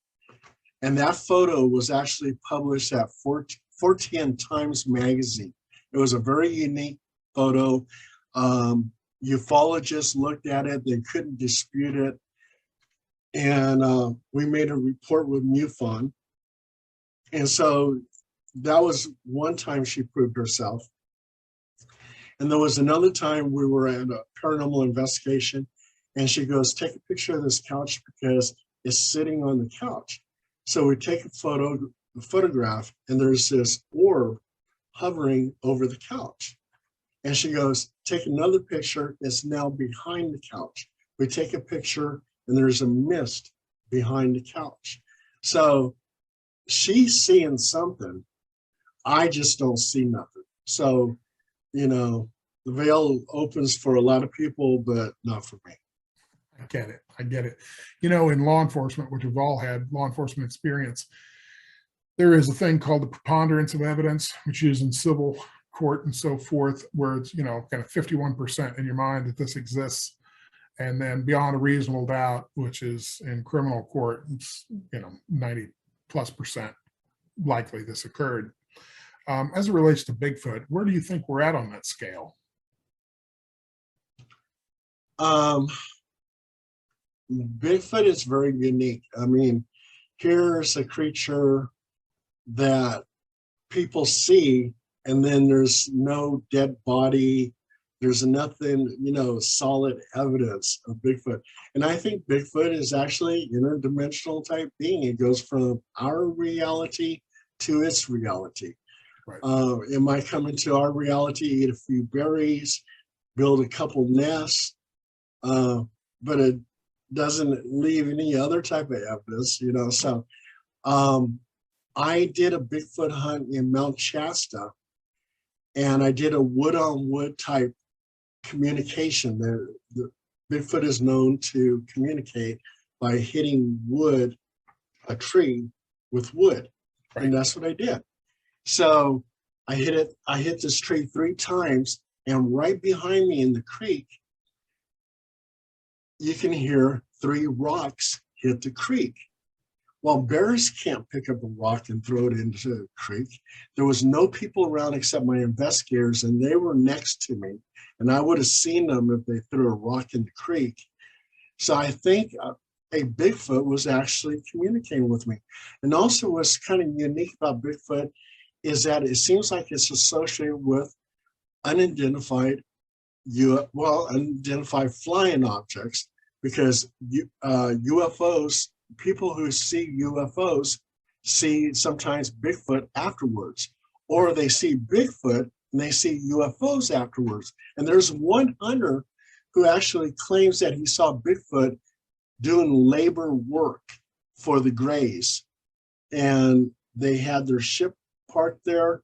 And that photo was actually published at 410 Times Magazine. It was a very unique photo. Ufologists looked at it, they couldn't dispute it. And we made a report with MUFON. And so that was one time she proved herself. And there was another time we were at a paranormal investigation, and she goes, take a picture of this couch because it's sitting on the couch. So we take a photograph, and there's this orb hovering over the couch. And she goes, take another picture, it's now behind the couch. We take a picture, and there's a mist behind the couch. So she's seeing something. I just don't see nothing. So, the veil opens for a lot of people, but not for me. I get it. In law enforcement, which we've all had law enforcement experience, there is a thing called the preponderance of evidence, which is in civil court and so forth, where it's, kind of 51% in your mind that this exists. And then beyond a reasonable doubt, which is in criminal court, it's, 90+% likely this occurred. As it relates to Bigfoot, where do you think we're at on that scale? Bigfoot is very unique. I mean, here's a creature that people see, and then there's no dead body. There's nothing, solid evidence of Bigfoot. And I think Bigfoot is actually interdimensional type being. It goes from our reality to its reality. Right. It might come into our reality, eat a few berries, build a couple nests, but it doesn't leave any other type of evidence, So I did a Bigfoot hunt in Mount Shasta, and I did a wood-on-wood type communication. The Bigfoot is known to communicate by hitting a tree with wood. Right. And that's what I did. So I hit this tree 3 times, and right behind me in the creek, you can hear 3 rocks hit the creek. Well, bears can't pick up a rock and throw it into the creek. There was no people around except my investigators, and they were next to me, and I would have seen them if they threw a rock in the creek. So I think a Bigfoot was actually communicating with me. And also what's kind of unique about Bigfoot is that it seems like it's associated with unidentified flying objects, because UFOs, people who see UFOs see sometimes Bigfoot afterwards, or they see Bigfoot and they see UFOs afterwards. And there's one hunter who actually claims that he saw Bigfoot doing labor work for the Greys, and they had their ship parked there,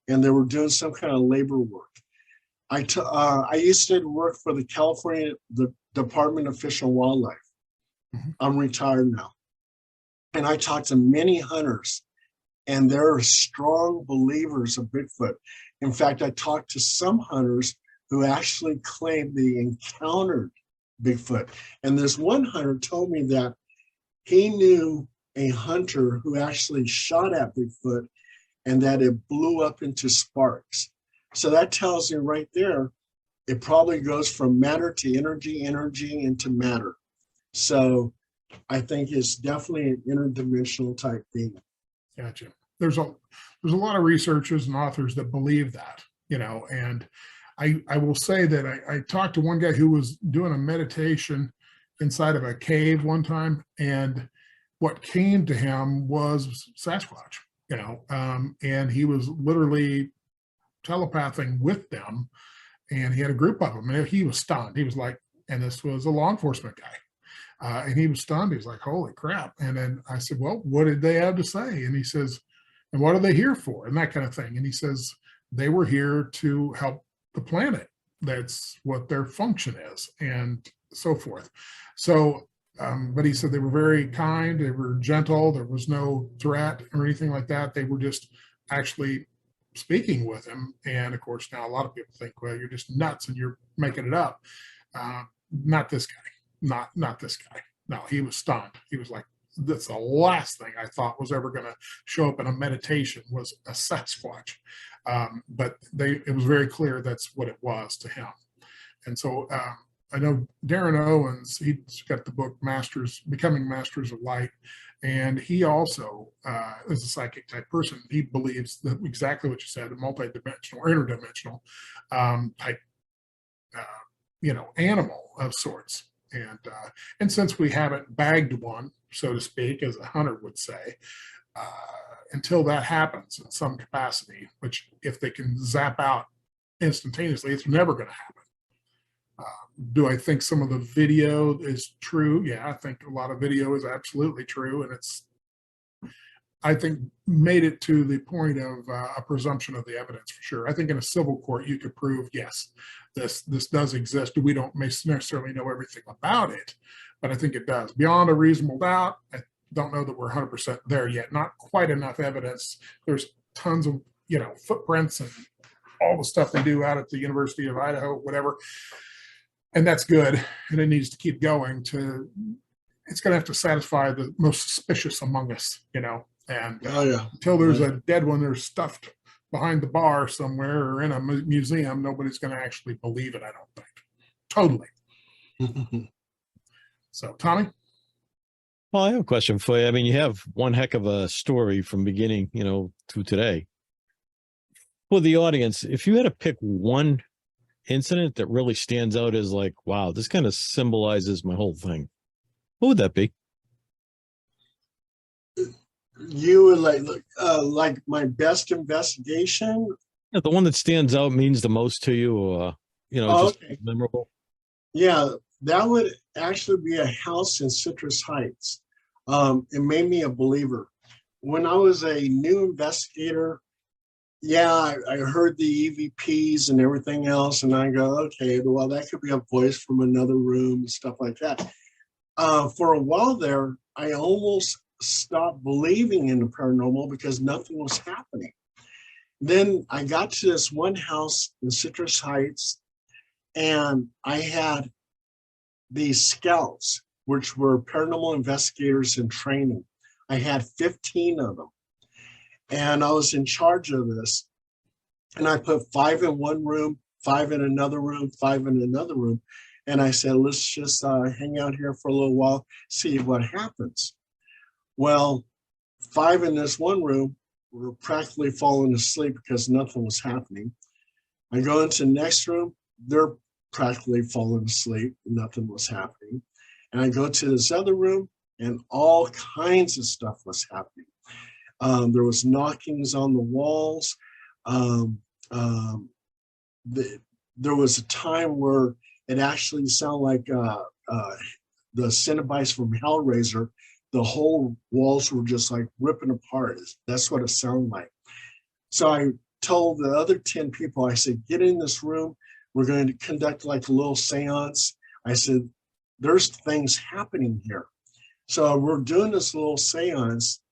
and they were doing some kind of labor work. I used to work for the Department of Fish and Wildlife. Mm-hmm. I'm retired now. And I talked to many hunters, and they're strong believers of Bigfoot. In fact, I talked to some hunters who actually claimed they encountered Bigfoot. And this one hunter told me that he knew a hunter who actually shot at Bigfoot and that it blew up into sparks. So that tells you right there, it probably goes from matter to energy, energy into matter. So I think it's definitely an interdimensional type being. Gotcha. There's a lot of researchers and authors that believe that, and I will say that I talked to one guy who was doing a meditation inside of a cave one time, and what came to him was Sasquatch, and he was literally telepathing with them, and he had a group of them, and he was stunned. He was like, and this was a law enforcement guy, and he was stunned. He was like, holy crap. And then I said, well, what did they have to say? And he says, and what are they here for? And that kind of thing. And he says, they were here to help the planet. That's what their function is, and so forth. So, but he said they were very kind, they were gentle, there was no threat or anything like that. They were just actually speaking with him. And of course, now a lot of people think, well, you're just nuts and you're making it up. Not this guy, not this guy. No, he was stunned. He was like, that's the last thing I thought was ever going to show up in a meditation was a Sasquatch. But it was very clear that's what it was to him. And so I know Darren Owens, he's got the book Becoming Masters of Light. And he also is a psychic type person. He believes that exactly what you said, a multidimensional or interdimensional type, animal of sorts. And since we haven't bagged one, so to speak, as a hunter would say, until that happens in some capacity, which if they can zap out instantaneously, it's never going to happen. Do I think some of the video is true? Yeah, I think a lot of video is absolutely true. And I think, made it to the point of a presumption of the evidence for sure. I think in a civil court, you could prove, yes, this does exist. We don't necessarily know everything about it, but I think it does. Beyond a reasonable doubt, I don't know that we're 100% there yet. Not quite enough evidence. There's tons of, footprints and all the stuff they do out at the University of Idaho, whatever. And that's good. And it needs to keep going it's going to have to satisfy the most suspicious among us, and until there's a dead one, there's stuffed behind the bar somewhere or in a museum, nobody's going to actually believe it, I don't think. Totally. So, Tommy? Well, I have a question for you. I mean, you have one heck of a story from beginning, to today. For the audience, if you had to pick one incident that really stands out as like, wow, this kind of symbolizes my whole thing, what would that be? You would like my best investigation? Yeah, the one that stands out, means the most to you, or just okay. memorable. Yeah, that would actually be a house in Citrus Heights. It made me a believer. When I was a new investigator, I heard the EVPs and everything else, and I go, okay, well, that could be a voice from another room and stuff like that. For a while there, I almost stopped believing in the paranormal because nothing was happening. Then I got to this one house in Citrus Heights, and I had these scouts, which were paranormal investigators in training. I had 15 of them. And I was in charge of this. And I put 5 in one room, 5 in another room, 5 in another room. And I said, let's just hang out here for a little while, see what happens. Well, 5 in this one room were practically falling asleep because nothing was happening. I go into the next room, they're practically falling asleep, nothing was happening. And I go to this other room, and all kinds of stuff was happening. There was knockings on the walls. There was a time where it actually sounded like the Cenobites from Hellraiser. The whole walls were just like ripping apart. That's what it sounded like. So I told the other 10 people, I said, get in this room. We're going to conduct like a little seance. I said, there's things happening here. So we're doing this little seance.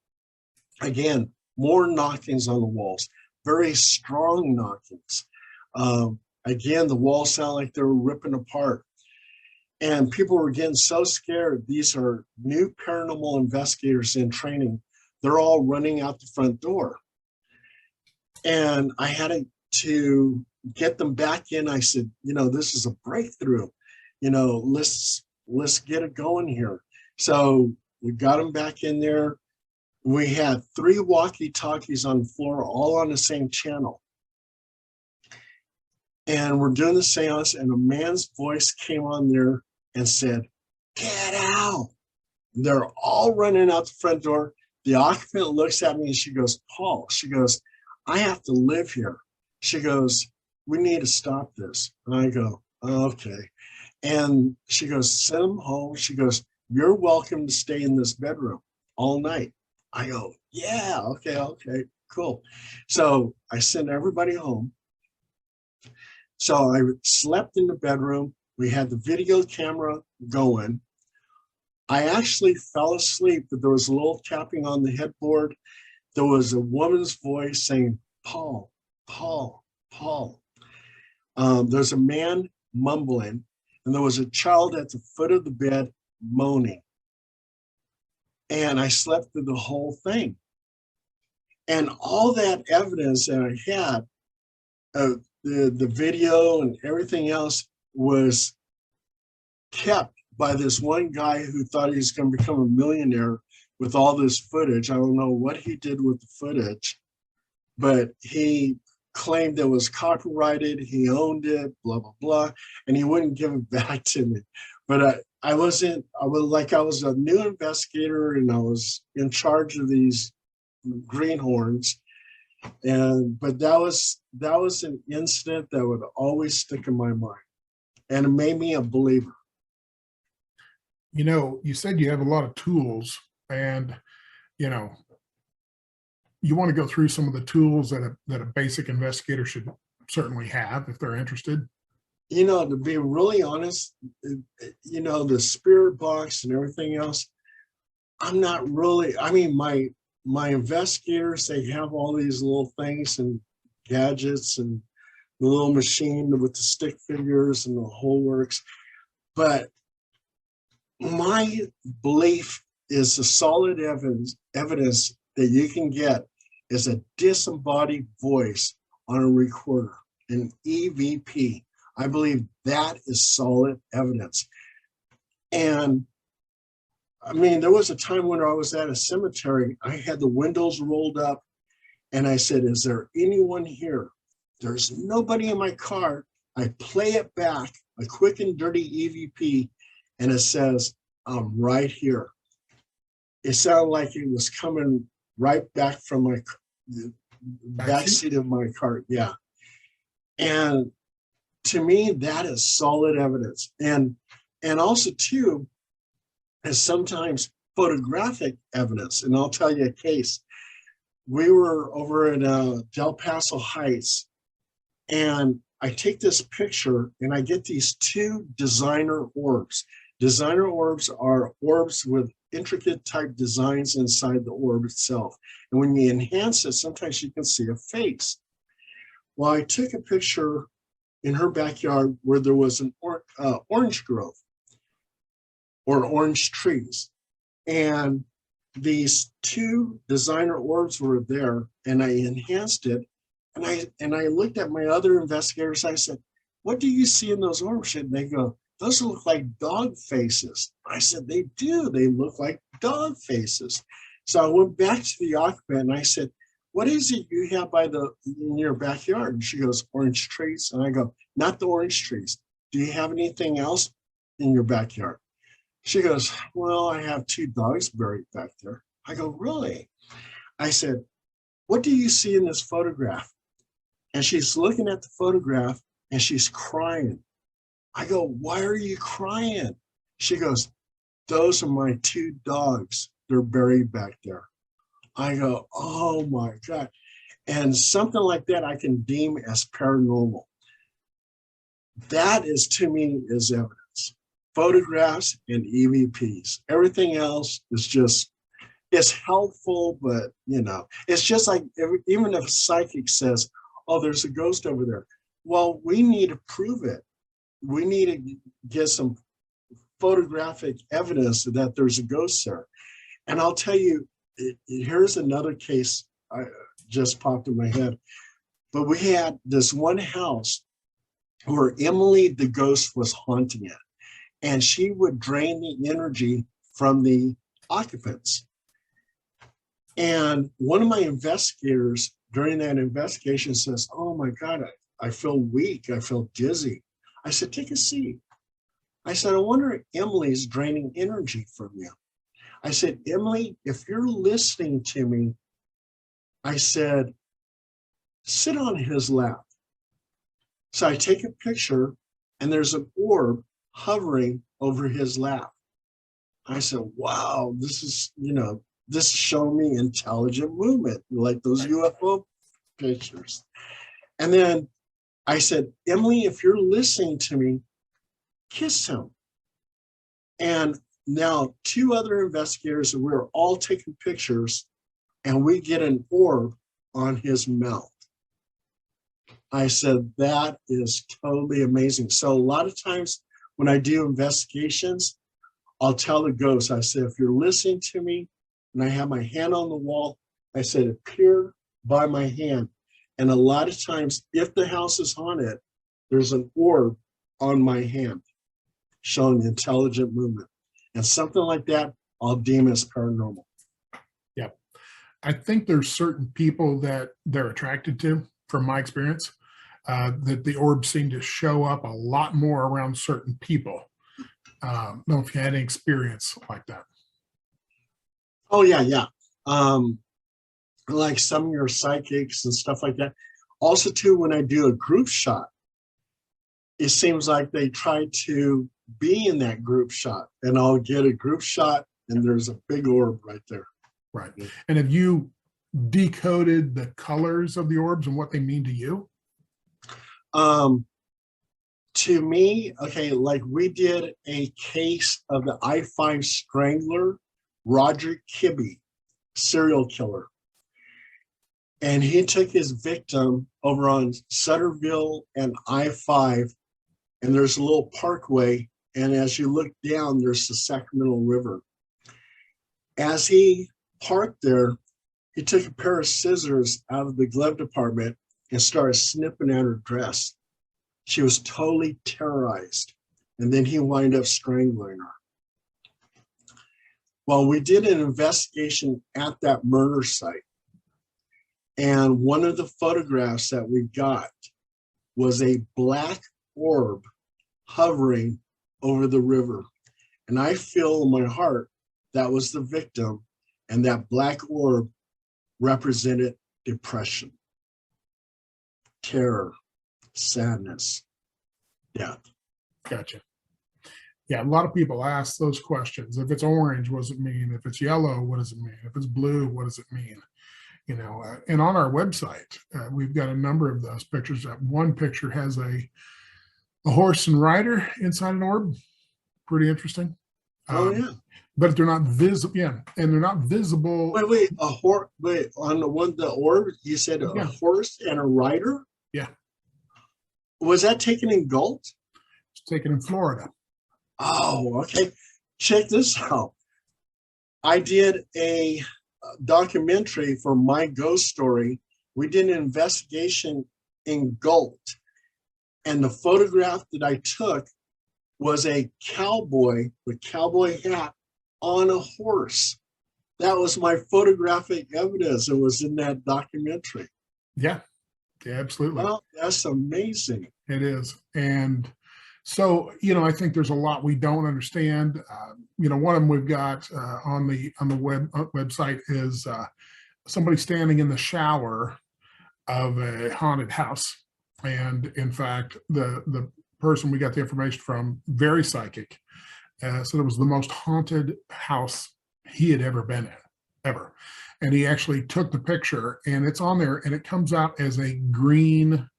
Again, more knockings on the walls, very strong knockings. Again, the walls sound like they were ripping apart. And people were getting so scared. These are new paranormal investigators in training. They're all running out the front door. And I had to get them back in. I said, this is a breakthrough. Let's get it going here. So we got them back in there. We had 3 walkie-talkies on the floor, all on the same channel. And we're doing the seance, and a man's voice came on there and said, "Get out." They're all running out the front door. The occupant looks at me and she goes, "Paul," she goes, "I have to live here." She goes, "We need to stop this." And I go, "Okay." And she goes, "Send them home." She goes, "You're welcome to stay in this bedroom all night." I go, "Yeah, okay, cool." So I sent everybody home. So I slept in the bedroom. We had the video camera going. I actually fell asleep, but there was a little tapping on the headboard. There was a woman's voice saying, "Paul, Paul, Paul." There's a man mumbling, and there was a child at the foot of the bed moaning. And I slept through the whole thing. And all that evidence that I had, the video and everything else, was kept by this one guy who thought he was going to become a millionaire with all this footage. I don't know what he did with the footage, but he claimed it was copyrighted. He owned it, blah, blah, blah, and he wouldn't give it back to me. But I was a new investigator, and I was in charge of these greenhorns. But that was an incident that would always stick in my mind, and it made me a believer. You said you have a lot of tools, and you want to go through some of the tools that a basic investigator should certainly have if they're interested. To be really honest, the spirit box and everything else, I'm not really, my investigators, they have all these little things and gadgets and the little machine with the stick figures and the whole works. But my belief is the solid evidence that you can get is a disembodied voice on a recorder, an EVP. I believe that is solid evidence. And there was a time when I was at a cemetery, I had the windows rolled up, and I said, "Is there anyone here?" There's nobody in my car. I play it back, a quick and dirty EVP, and it says, "I'm right here." It sounded like it was coming right back from the back seat of my car. Yeah. And to me, that is solid evidence. And also too, is sometimes photographic evidence. And I'll tell you a case. We were over in Del Paso Heights, and I take this picture, and I get these 2 designer orbs. Designer orbs are orbs with intricate type designs inside the orb itself. And when you enhance it, sometimes you can see a face. Well, I took a picture in her backyard where there was an orange grove or orange trees. And these 2 designer orbs were there, and I enhanced it. And I looked at my other investigators. I said, "What do you see in those orbs?" And they go, "Those look like dog faces." I said, "They do. They look like dog faces." So I went back to the occupant and I said, "What is it you have in your backyard?" And she goes, "Orange trees." And I go, "Not the orange trees. Do you have anything else in your backyard?" She goes, "Well, I have 2 dogs buried back there." I go, "Really?" I said, "What do you see in this photograph?" And she's looking at the photograph and she's crying. I go, "Why are you crying?" She goes, "Those are my 2 dogs. They're buried back there." I go, "Oh my God." And something like that I can deem as paranormal. That is, to me, is evidence. Photographs and EVPs. Everything else is just, it's helpful, but it's just like even if a psychic says, "Oh, there's a ghost over there." Well, we need to prove it. We need to get some photographic evidence that there's a ghost there. And I'll tell you, here's another case I just popped in my head. But we had this one house where Emily, the ghost, was haunting it. And she would drain the energy from the occupants. And one of my investigators during that investigation says, "Oh my God, I feel weak. I feel dizzy." I said, "Take a seat." I said, "I wonder if Emily's draining energy from you." I said, "Emily, if you're listening to me," I said, "sit on his lap." So I take a picture and there's an orb hovering over his lap. I said, "Wow, this is showing me intelligent movement, like those UFO pictures." And then I said, "Emily, if you're listening to me, kiss him." And now 2 other investigators, and we're all taking pictures, and we get an orb on his mouth. I said, "That is totally amazing." So a lot of times when I do investigations, I'll tell the ghost, I said, "If you're listening to me," and I have my hand on the wall, I said, "appear by my hand." And a lot of times, if the house is haunted, there's an orb on my hand showing intelligent movement. And something like that, I'll deem as paranormal. Yeah. I think there's certain people that they're attracted to, from my experience, that the orbs seem to show up a lot more around certain people. I don't know if you had any experience like that. Oh, yeah. Like some of your psychics and stuff like that. Also, too, when I do a group shot, it seems like they try to be in that group shot, and I'll get a group shot and there's a big orb right there. Right. And have you decoded the colors of the orbs and what they mean to you? To me, okay, like we did a case of the I-5 strangler, Roger Kibbe, serial killer. And he took his victim over on Sutterville and I-5, and there's a little parkway, and as you look down, there's the Sacramento River. As he parked there, he took a pair of scissors out of the glove department and started snipping at her dress. She was totally terrorized, and then he wound up strangling her. Well, we did an investigation at that murder site, and one of the photographs that we got was a black orb hovering over the river. And I feel in my heart that was the victim, and that black orb represented depression, terror, sadness, death. Gotcha. Yeah, a lot of people ask those questions. If it's orange, what does it mean? If it's yellow, what does it mean? If it's blue, what does it mean? And on our website, we've got a number of those pictures. One picture has a horse and rider inside an orb. Pretty interesting. Oh, yeah. But they're not visible. Yeah, and they're not visible. Wait, a horse. Wait, on the orb, you said a horse and a rider? Yeah. Was that taken in Galt? It's taken in Florida. Oh, okay. Check this out. I did a documentary for My Ghost Story. We did an investigation in Galt, and the photograph that I took was a cowboy with cowboy hat on a horse. That was my photographic evidence. It was in that documentary. Yeah, absolutely. Well, that's amazing. It is. And so, I think there's a lot we don't understand. One of them we've got on the website is somebody standing in the shower of a haunted house. And in fact, the person we got the information from, very psychic, said it was the most haunted house he had ever been in, ever. And he actually took the picture, and it's on there, and it comes out as a green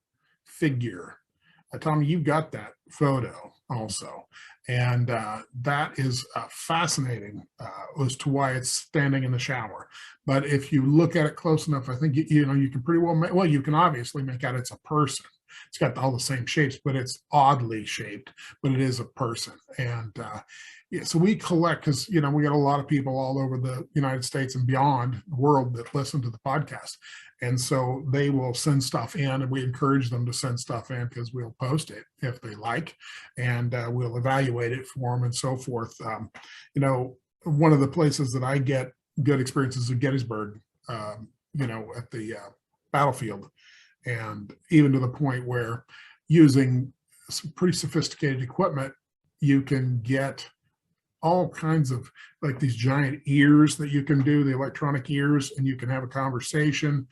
figure. Tommy, you've got that photo also. And that is fascinating as to why it's standing in the shower. But if you look at it close enough, I think, you can pretty well, you can obviously make out it's a person. it's got all the same shapes, but it's oddly shaped, but it is a person. And yeah, so we collect, because we got a lot of people all over the United States and beyond the world that listen to the podcast. And so they will send stuff in, and we encourage them to send stuff in because we'll post it if they like, and we'll evaluate it for them and so forth. One of the places that I get good experiences at Gettysburg, at the battlefield, and even to the point where using some pretty sophisticated equipment, you can get all kinds of like these giant ears that you can do, the electronic ears, and you can have a conversation,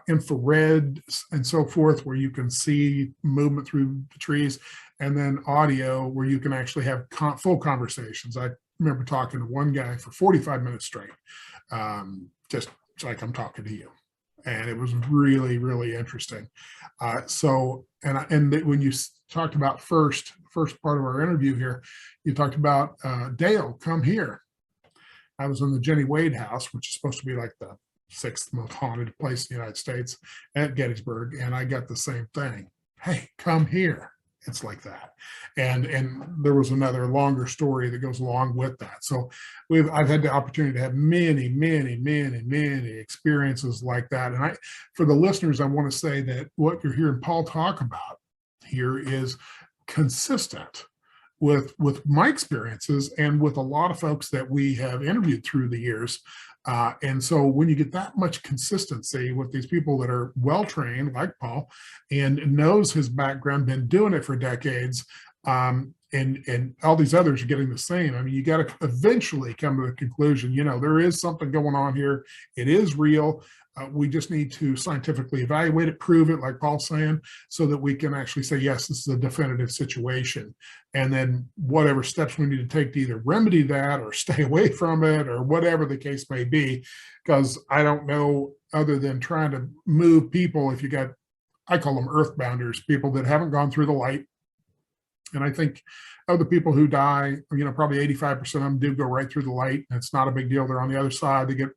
infrared and so forth, where you can see movement through the trees, and then audio where you can actually have full conversations. I remember talking to one guy for 45 minutes straight, just like I'm talking to you. And it was really, really interesting. When you talked about first part of our interview here, you talked about Dale, come here. I was in the Jenny Wade house, which is supposed to be like the 6th most haunted place in the United States, at Gettysburg, and I got the same thing. Hey, come here. It's like that. And there was another longer story that goes along with that. So I've had the opportunity to have many, many, many, many experiences like that. And for the listeners, I want to say that what you're hearing Paul talk about here is consistent with my experiences and with a lot of folks that we have interviewed through the years. And so when you get that much consistency with these people that are well-trained, like Paul, and knows his background, been doing it for decades, and all these others are getting the same, I mean, you got to eventually come to the conclusion, there is something going on here. It is real. We just need to scientifically evaluate it, prove it, like Paul's saying, so that we can actually say, yes, this is a definitive situation. And then whatever steps we need to take to either remedy that or stay away from it or whatever the case may be, because I don't know, other than trying to move people, if you got, I call them earthbounders, people that haven't gone through the light. And I think of the people who die, probably 85% of them do go right through the light. And it's not a big deal. They're on the other side. They get,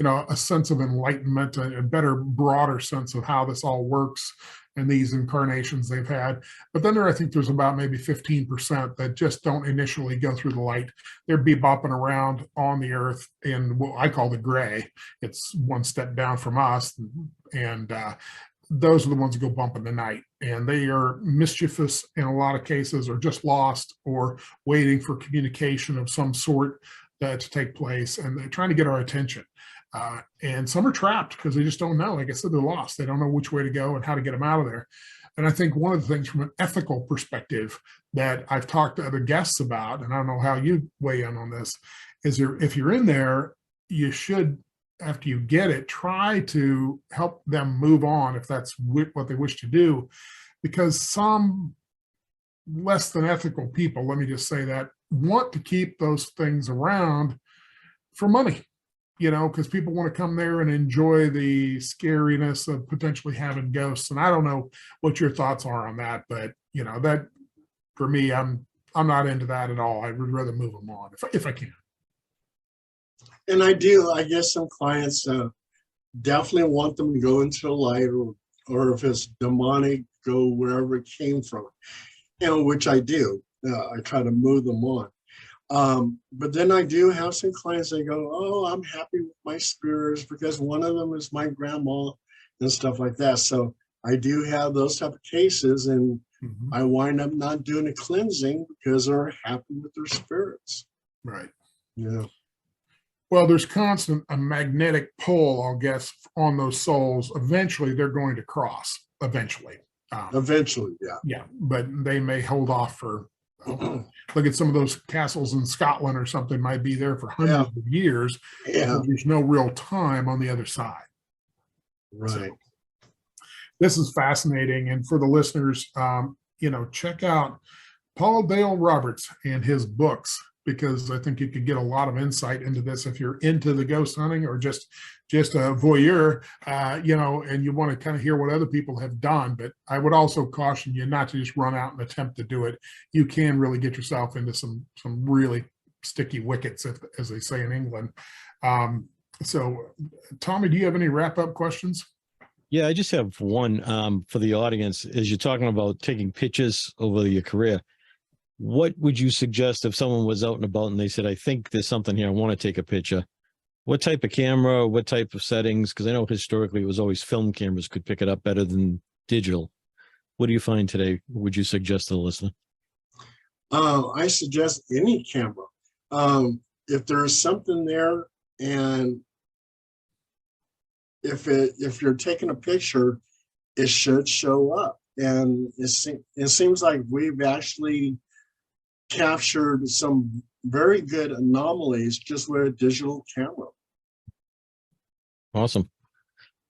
a sense of enlightenment, a better, broader sense of how this all works and these incarnations they've had. But then I think there's about maybe 15% that just don't initially go through the light. They're bebopping around on the earth in what I call the gray. It's one step down from us. And those are the ones that go bump in the night, and they are mischievous in a lot of cases, or just lost, or waiting for communication of some sort to take place, and they're trying to get our attention. And some are trapped because they just don't know. Like I said, they're lost. They don't know which way to go and how to get them out of there. And I think one of the things from an ethical perspective that I've talked to other guests about, and I don't know how you weigh in on this, is if you're in there, you should, after you get it, try to help them move on if that's what they wish to do, because some less than ethical people, let me just say that, want to keep those things around for money, because people want to come there and enjoy the scariness of potentially having ghosts. And I don't know what your thoughts are on that, but that, for me, I'm not into that at all. I would rather move them on if I can. And I guess some clients definitely want them to go into the light, or if it's demonic, go wherever it came from, which I do. I try to move them on. But then I do have some clients that go, oh, I'm happy with my spirits because one of them is my grandma and stuff like that. So I do have those type of cases, and I wind up not doing a cleansing because they're happy with their spirits. Right. Yeah. Well, there's constant a magnetic pull, I guess, on those souls. Eventually, they're going to cross. Eventually. Eventually, yeah. Yeah, but they may hold off for. Look at some of those castles in Scotland or something. Might be there for hundreds of years. Yeah. There's no real time on the other side. Right. So, this is fascinating, and for the listeners, check out Paul Dale Roberts and his books, because I think you could get a lot of insight into this if you're into the ghost hunting or just a voyeur, and you want to kind of hear what other people have done. But I would also caution you not to just run out and attempt to do it. You can really get yourself into some really sticky wickets, as they say in England. So, Tommy, do you have any wrap-up questions? Yeah, I just have one for the audience. As you're talking about taking pictures over your career, what would you suggest if someone was out and about and they said, I think there's something here, I want to take a picture? What type of camera, what type of settings? Because I know historically it was always film cameras could pick it up better than digital. What do you find today? Would you suggest to the listener? I suggest any camera. If there's something there, and if you're taking a picture, it should show up. And it seems like we've actually captured some very good anomalies just with a digital camera. Awesome.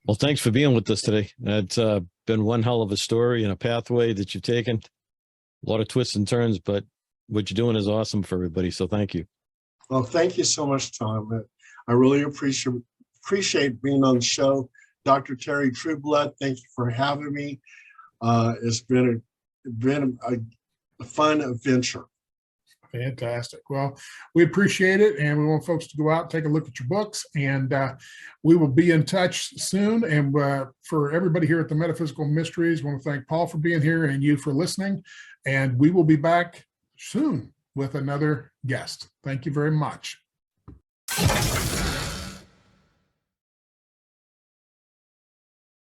Well, thanks for being with us today. It's been one hell of a story and a pathway that you've taken. A lot of twists and turns, but what you're doing is awesome for everybody. So thank you. Well, thank you so much, Tom. I really appreciate being on the show. Dr. Terry Trueblood, thank you for having me. It's been a fun adventure. Fantastic. Well, we appreciate it, and we want folks to go out and take a look at your books, and we will be in touch soon. And for everybody here at the Metaphysical Mysteries, I want to thank Paul for being here and you for listening, and we will be back soon with another guest. Thank you very much.